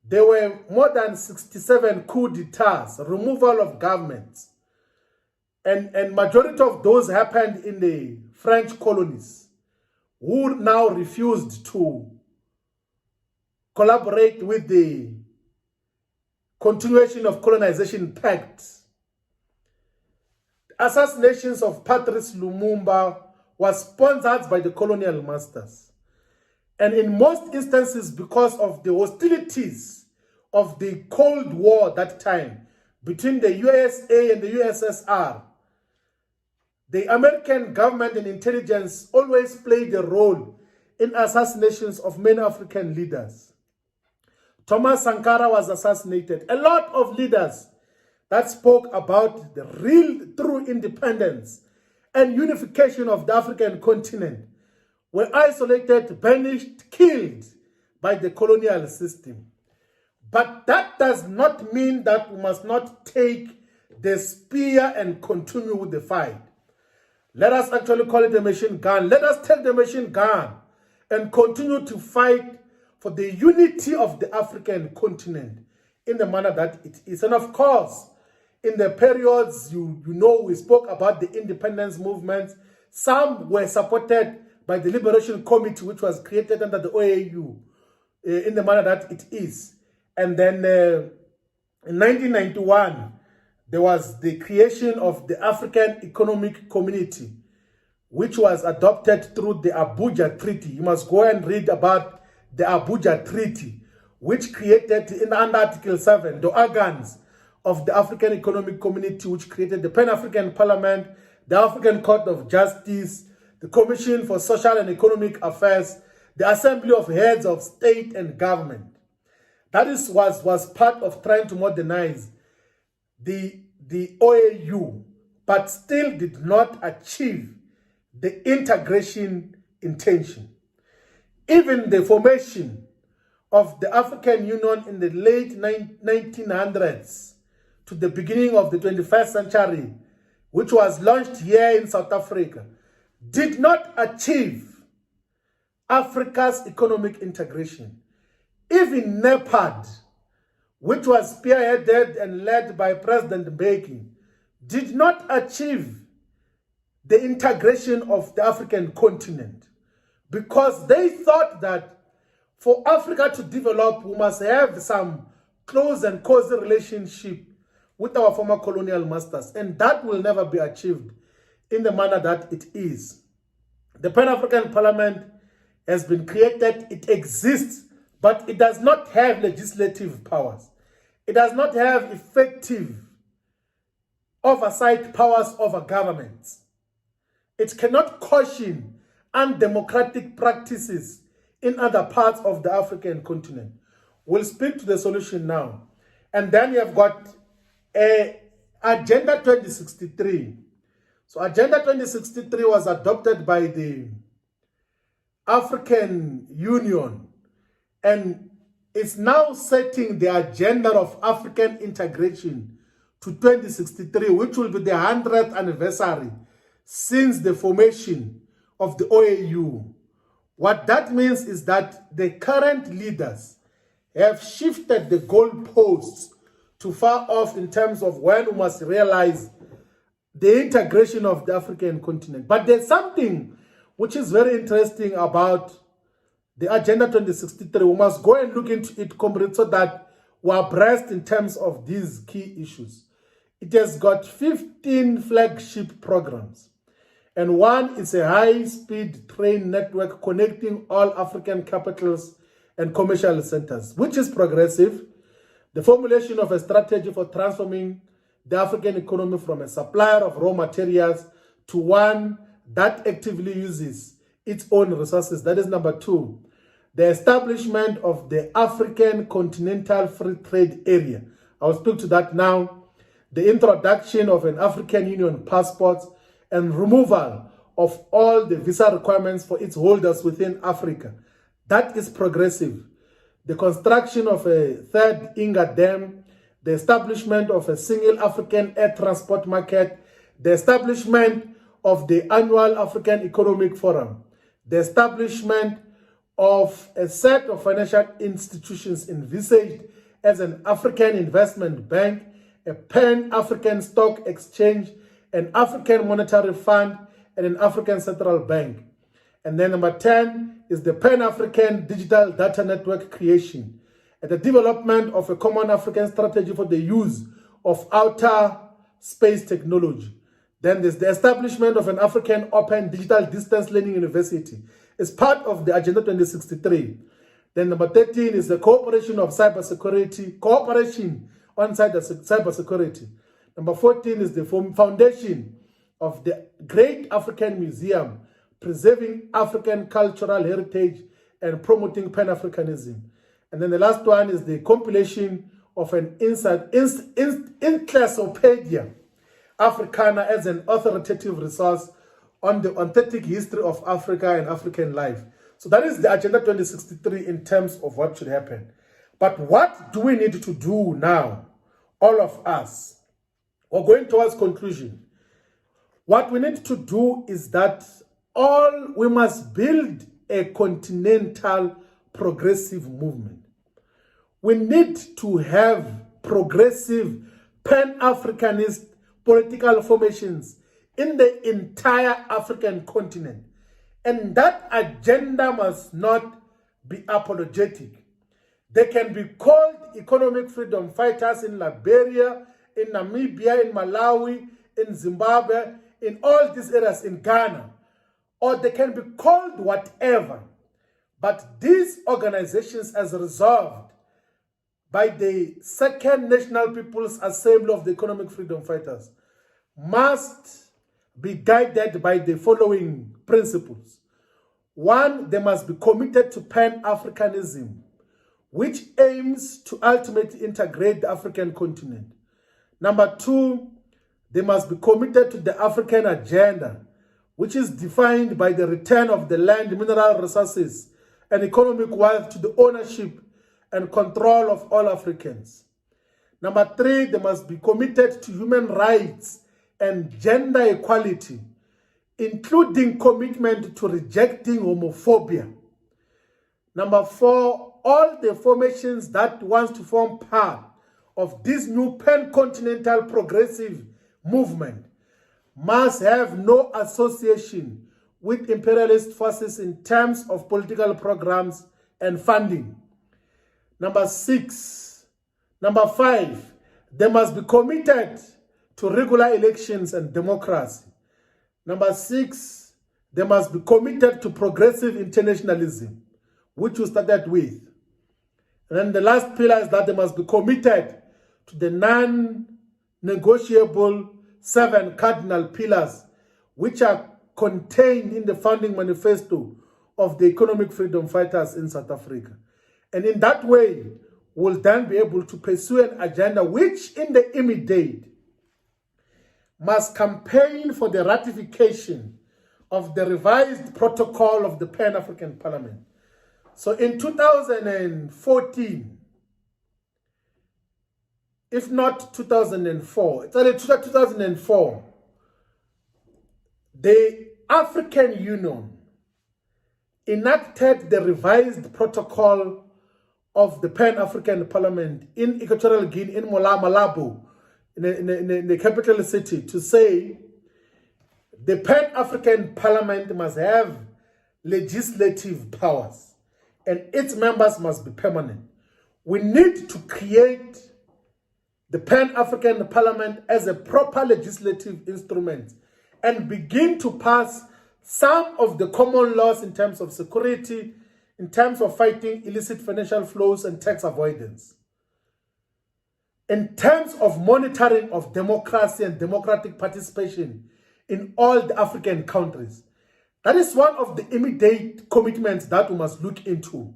there were more than 67 coup d'etats, removal of governments, and majority of those happened in the French colonies, who now refused to collaborate with the continuation of colonization pact. Assassinations of Patrice Lumumba was sponsored by the colonial masters. And in most instances, because of the hostilities of the Cold War that time between the USA and the USSR, the American government and intelligence always played a role in assassinations of many African leaders Thomas Sankara was assassinated. A lot of leaders that spoke about the real, true independence and unification of the African continent were isolated, banished, killed by the colonial system. But that does not mean that we must not take the spear and continue with the fight. Let us actually call it a machine gun. Let us take the machine gun and continue to fight for the unity of the African continent in the manner that it is. And of course, in the periods, you know, we spoke about the independence movements. Some were supported by the Liberation Committee, which was created under the OAU in the manner that it is. And then in 1991, there was the creation of the African Economic Community, which was adopted through the Abuja Treaty. You must go and read about the Abuja Treaty, which created, under Article 7, the organs of the African Economic Community, which created the Pan-African Parliament, the African Court of Justice, the Commission for Social and Economic Affairs, the Assembly of Heads of State and Government. That was part of trying to modernize the OAU, but still did not achieve the integration intention. Even the formation of the African Union in the late 1900s to the beginning of the 21st century, which was launched here in South Africa, did not achieve Africa's economic integration. Even NEPAD, which was spearheaded and led by President Mbeki, did not achieve the integration of the African continent, because they thought that for Africa to develop, we must have some close and cozy relationship with our former colonial masters, and that will never be achieved in the manner that it is. The Pan-African Parliament has been created, it exists, but it does not have legislative powers. It does not have effective oversight powers over governments. It cannot caution undemocratic practices in other parts of the African continent. We'll speak to the solution now. And then you have got Agenda 2063. So Agenda 2063 was adopted by the African Union, and it's now setting the agenda of African integration to 2063, which will be the 100th anniversary since the formation of the OAU. What that means is that the current leaders have shifted the goalposts too far off in terms of when we must realize the integration of the African continent. But there's something which is very interesting about the Agenda 2063. We must go and look into it, comrades, so that we are abreast in terms of these key issues. It has got 15 flagship programs, and one is a high-speed train network connecting all African capitals and commercial centers, which is progressive. The formulation of a strategy for transforming the African economy from a supplier of raw materials to one that actively uses its own resources. That is number 2. The establishment of the African Continental Free Trade Area. I will speak to that now. The introduction of an African Union passport and removal of all the visa requirements for its holders within Africa. That is progressive. The construction of a third Inga Dam, the establishment of a single African air transport market, the establishment of the annual African Economic Forum, the establishment of a set of financial institutions envisaged as an African investment bank, a Pan-African stock exchange, an African monetary fund, and an African central bank. And then number 10 is the Pan-African digital data network creation and the development of a common African strategy for the use of outer space technology. Then there's the establishment of an African open digital distance learning university. It's part of the Agenda 2063. Then number 13 is the cooperation of cybersecurity, cooperation on cybersecurity. Number 14 is the foundation of the Great African Museum, preserving African cultural heritage and promoting Pan-Africanism. And then the last one is the compilation of an Encyclopedia Africana as an authoritative resource on the authentic history of Africa and African life. So that is the Agenda 2063 in terms of what should happen. But what do we need to do now, all of us? We're going towards conclusion. What we need to do is that we must build a continental progressive movement. We need to have progressive Pan-Africanist political formations in the entire African continent. And that agenda must not be apologetic. They can be called economic freedom fighters in Liberia, in Namibia, in Malawi, in Zimbabwe, in all these areas, in Ghana. Or they can be called whatever. But these organizations, as resolved by the Second National People's Assembly of the Economic Freedom Fighters, must be guided by the following principles. One, they must be committed to Pan-Africanism, which aims to ultimately integrate the African continent. Number two, they must be committed to the African agenda, which is defined by the return of the land, mineral resources, and economic wealth to the ownership and control of all Africans. Number three, they must be committed to human rights and gender equality, including commitment to rejecting homophobia. Number four, all the formations that want to form part of this new pan-continental progressive movement must have no association with imperialist forces in terms of political programs and funding. Number five, they must be committed to regular elections and democracy. Number six, they must be committed to progressive internationalism, which we started with. And then the last pillar is that they must be committed to the non-negotiable 7 cardinal pillars, which are contained in the founding manifesto of the economic freedom fighters in South Africa. And in that way, we'll then be able to pursue an agenda which, in the immediate, must campaign for the ratification of the revised protocol of the Pan-African Parliament. So in 2014, if not 2004, it's only 2004, the African Union enacted the revised protocol of the Pan-African Parliament in Equatorial Guinea, in Malabo, in the capital city, to say the Pan-African Parliament must have legislative powers and its members must be permanent. We need to create the Pan-African Parliament as a proper legislative instrument and begin to pass some of the common laws in terms of security, in terms of fighting illicit financial flows and tax avoidance, in terms of monitoring of democracy and democratic participation in all the African countries. That is one of the immediate commitments that we must look into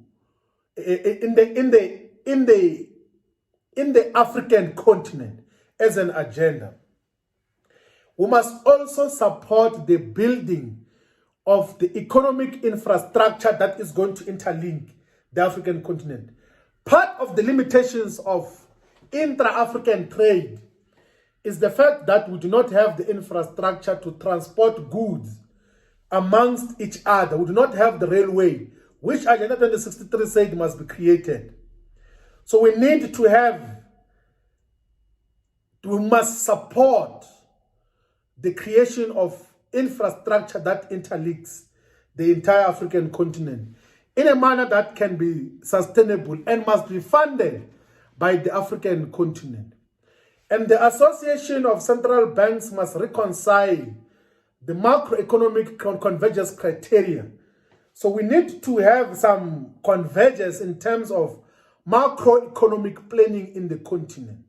in the African continent as an agenda. We must also support the building of the economic infrastructure that is going to interlink the African continent. Part of the limitations of intra-African trade is the fact that we do not have the infrastructure to transport goods amongst each other. We do not have the railway, which Agenda 2063 said must be created. So we must support the creation of infrastructure that interlinks the entire African continent in a manner that can be sustainable and must be funded by the African continent. And the Association of Central Banks must reconcile the macroeconomic convergence criteria. So we need to have some convergence in terms of macroeconomic planning in the continent.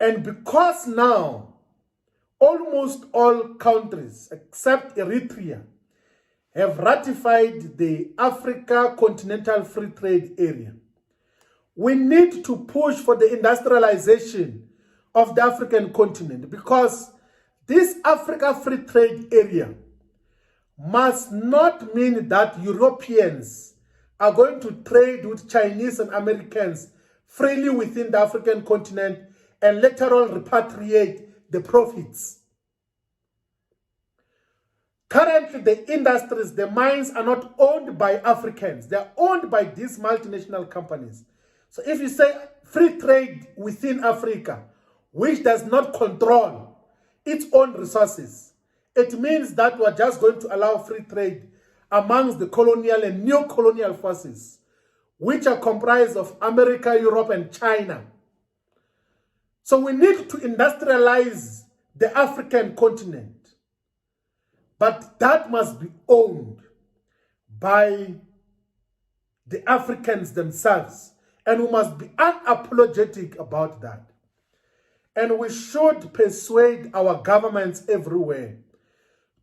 And because now almost all countries except Eritrea have ratified the Africa Continental Free Trade Area. We need to push for the industrialization of the African continent, because this Africa Free Trade Area must not mean that Europeans are going to trade with Chinese and Americans freely within the African continent and later on repatriate the profits. Currently, the industries, the mines are not owned by Africans. They are owned by these multinational companies. So if you say free trade within Africa, which does not control its own resources, it means that we're just going to allow free trade amongst the colonial and neo-colonial forces, which are comprised of America, Europe, and China. So we need to industrialize the African continent. But that must be owned by the Africans themselves. And we must be unapologetic about that. And we should persuade our governments everywhere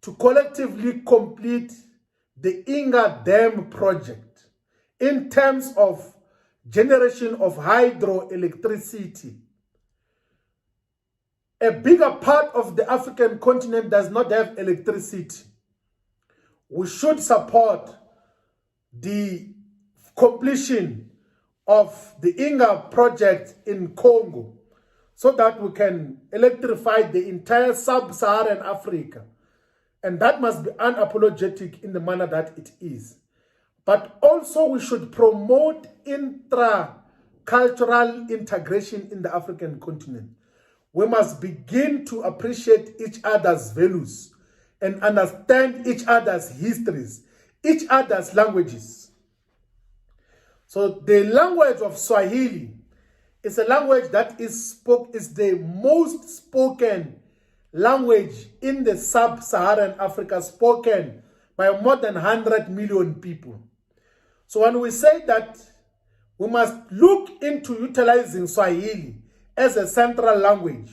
to collectively complete the Inga Dam project in terms of generation of hydroelectricity. A bigger part of the African continent does not have electricity. We should support the completion of the Inga project in Congo so that we can electrify the entire sub-Saharan Africa. And that must be unapologetic in the manner that it is. But also we should promote intra-cultural integration in the African continent. We must begin to appreciate each other's values and understand each other's histories, each other's languages. So the language of Swahili is a language that is the most spoken language in the sub-Saharan Africa, spoken by more than 100 million people. So when we say that we must look into utilizing Swahili as a central language,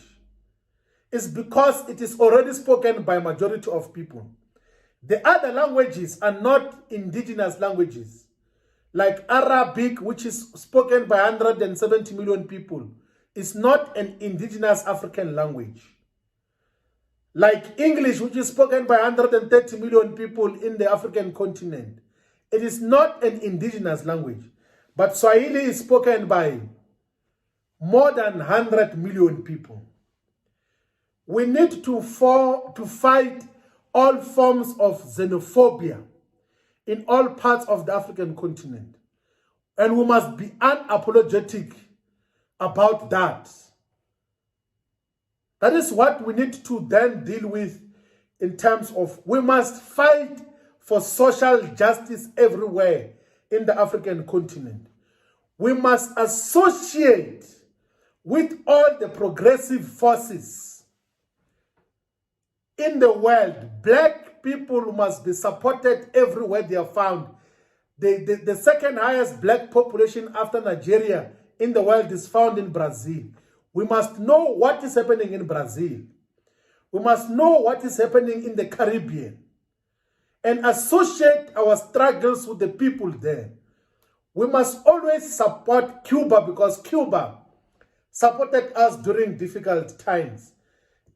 is because it is already spoken by majority of people. The other languages are not indigenous languages. Like Arabic, which is spoken by 170 million people, is not an indigenous African language. Like English, which is spoken by 130 million people in the African continent, it is not an indigenous language. But Swahili is spoken by more than 100 million people. We need to fight all forms of xenophobia in all parts of the African continent. And we must be unapologetic about that. That is what we need to then deal with in terms of we must fight for social justice everywhere in the African continent. We must associate with all the progressive forces in the world. Black people must be supported everywhere they are found. The second highest black population after Nigeria in the world is found in Brazil. We must know what is happening in Brazil. We must know what is happening in the Caribbean and associate our struggles with the people there. We must always support Cuba because Cuba supported us during difficult times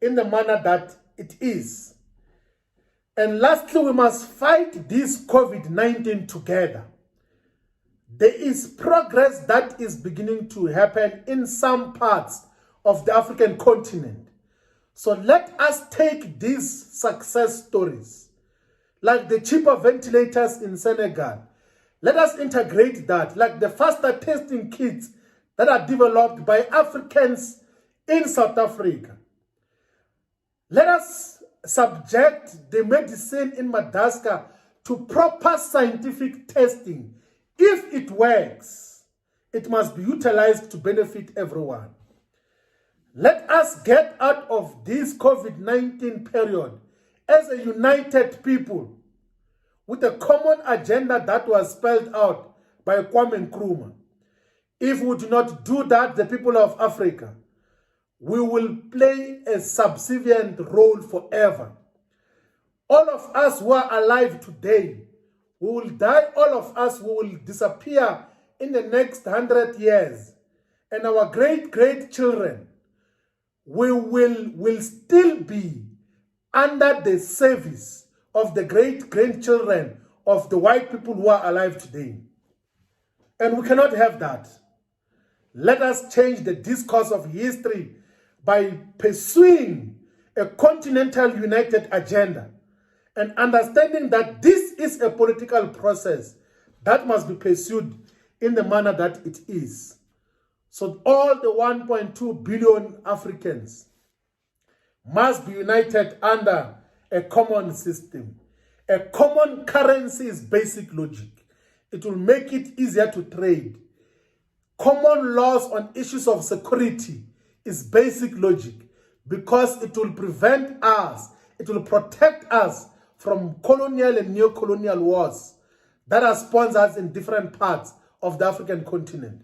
in the manner that it is. And lastly, we must fight this COVID-19 together. There is progress that is beginning to happen in some parts of the African continent. So let us take these success stories, like the cheaper ventilators in Senegal. Let us integrate that, like the faster testing kits that are developed by Africans in South Africa. Let us subject the medicine in Madagascar to proper scientific testing. If it works, it must be utilized to benefit everyone. Let us get out of this COVID-19 period as a united people with a common agenda that was spelled out by Kwame Nkrumah. If we do not do that, the people of Africa, we will play a subservient role forever. All of us who are alive today, we will die, all of us will disappear in the next 100 years. And our great-great-children will still be under the service of the great-grandchildren of the white people who are alive today. And we cannot have that. Let us change the discourse of history by pursuing a continental united agenda and understanding that this is a political process that must be pursued in the manner that it is. So all the 1.2 billion Africans must be united under a common system. A common currency is basic logic. It will make it easier to trade. Common laws on issues of security is basic logic because it will prevent us, it will protect us from colonial and neo-colonial wars that are sponsored in different parts of the African continent.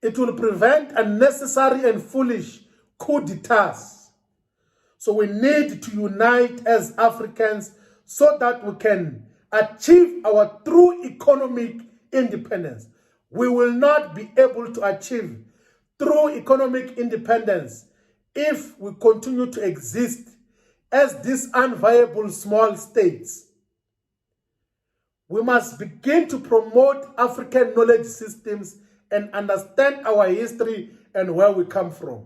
It will prevent unnecessary and foolish coup d'etats. So we need to unite as Africans so that we can achieve our true economic independence. We will not be able to achieve true economic independence if we continue to exist as these unviable small states. We must begin to promote African knowledge systems and understand our history and where we come from.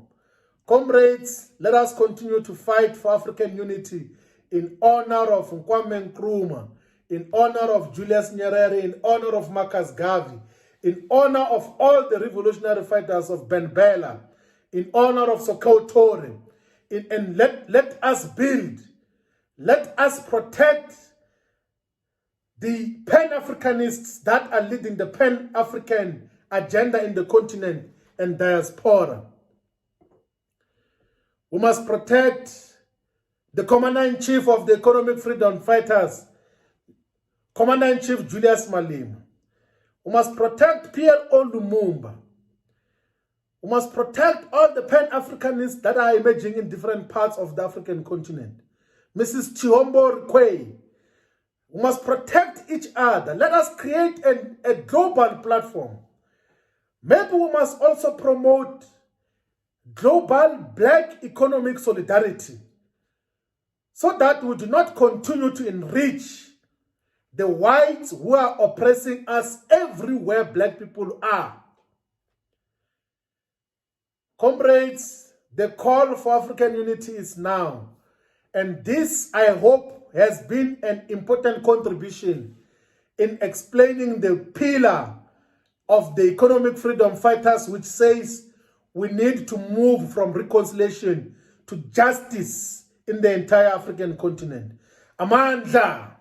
Comrades, let us continue to fight for African unity in honor of Kwame Nkrumah, in honor of Julius Nyerere, in honor of Marcus Garvey, in honor of all the revolutionary fighters of Ben Bella, in honor of Sokoto Tore, and let us build, let us protect the Pan-Africanists that are leading the Pan-African agenda in the continent and diaspora. We must protect the Commander-in-Chief of the Economic Freedom Fighters, Commander-in-Chief Julius Malema. We must protect P.L.O. Lumumba. We must protect all the Pan-Africanists that are emerging in different parts of the African continent. Mrs. Chihombo Rukwe. We must protect each other. Let us create a global platform. Maybe we must also promote global black economic solidarity so that we do not continue to enrich the whites who are oppressing us everywhere black people are. Comrades, the call for African unity is now. And this, I hope, has been an important contribution in explaining the pillar of the economic freedom fighters, which says we need to move from reconciliation to justice in the entire African continent. Amandla.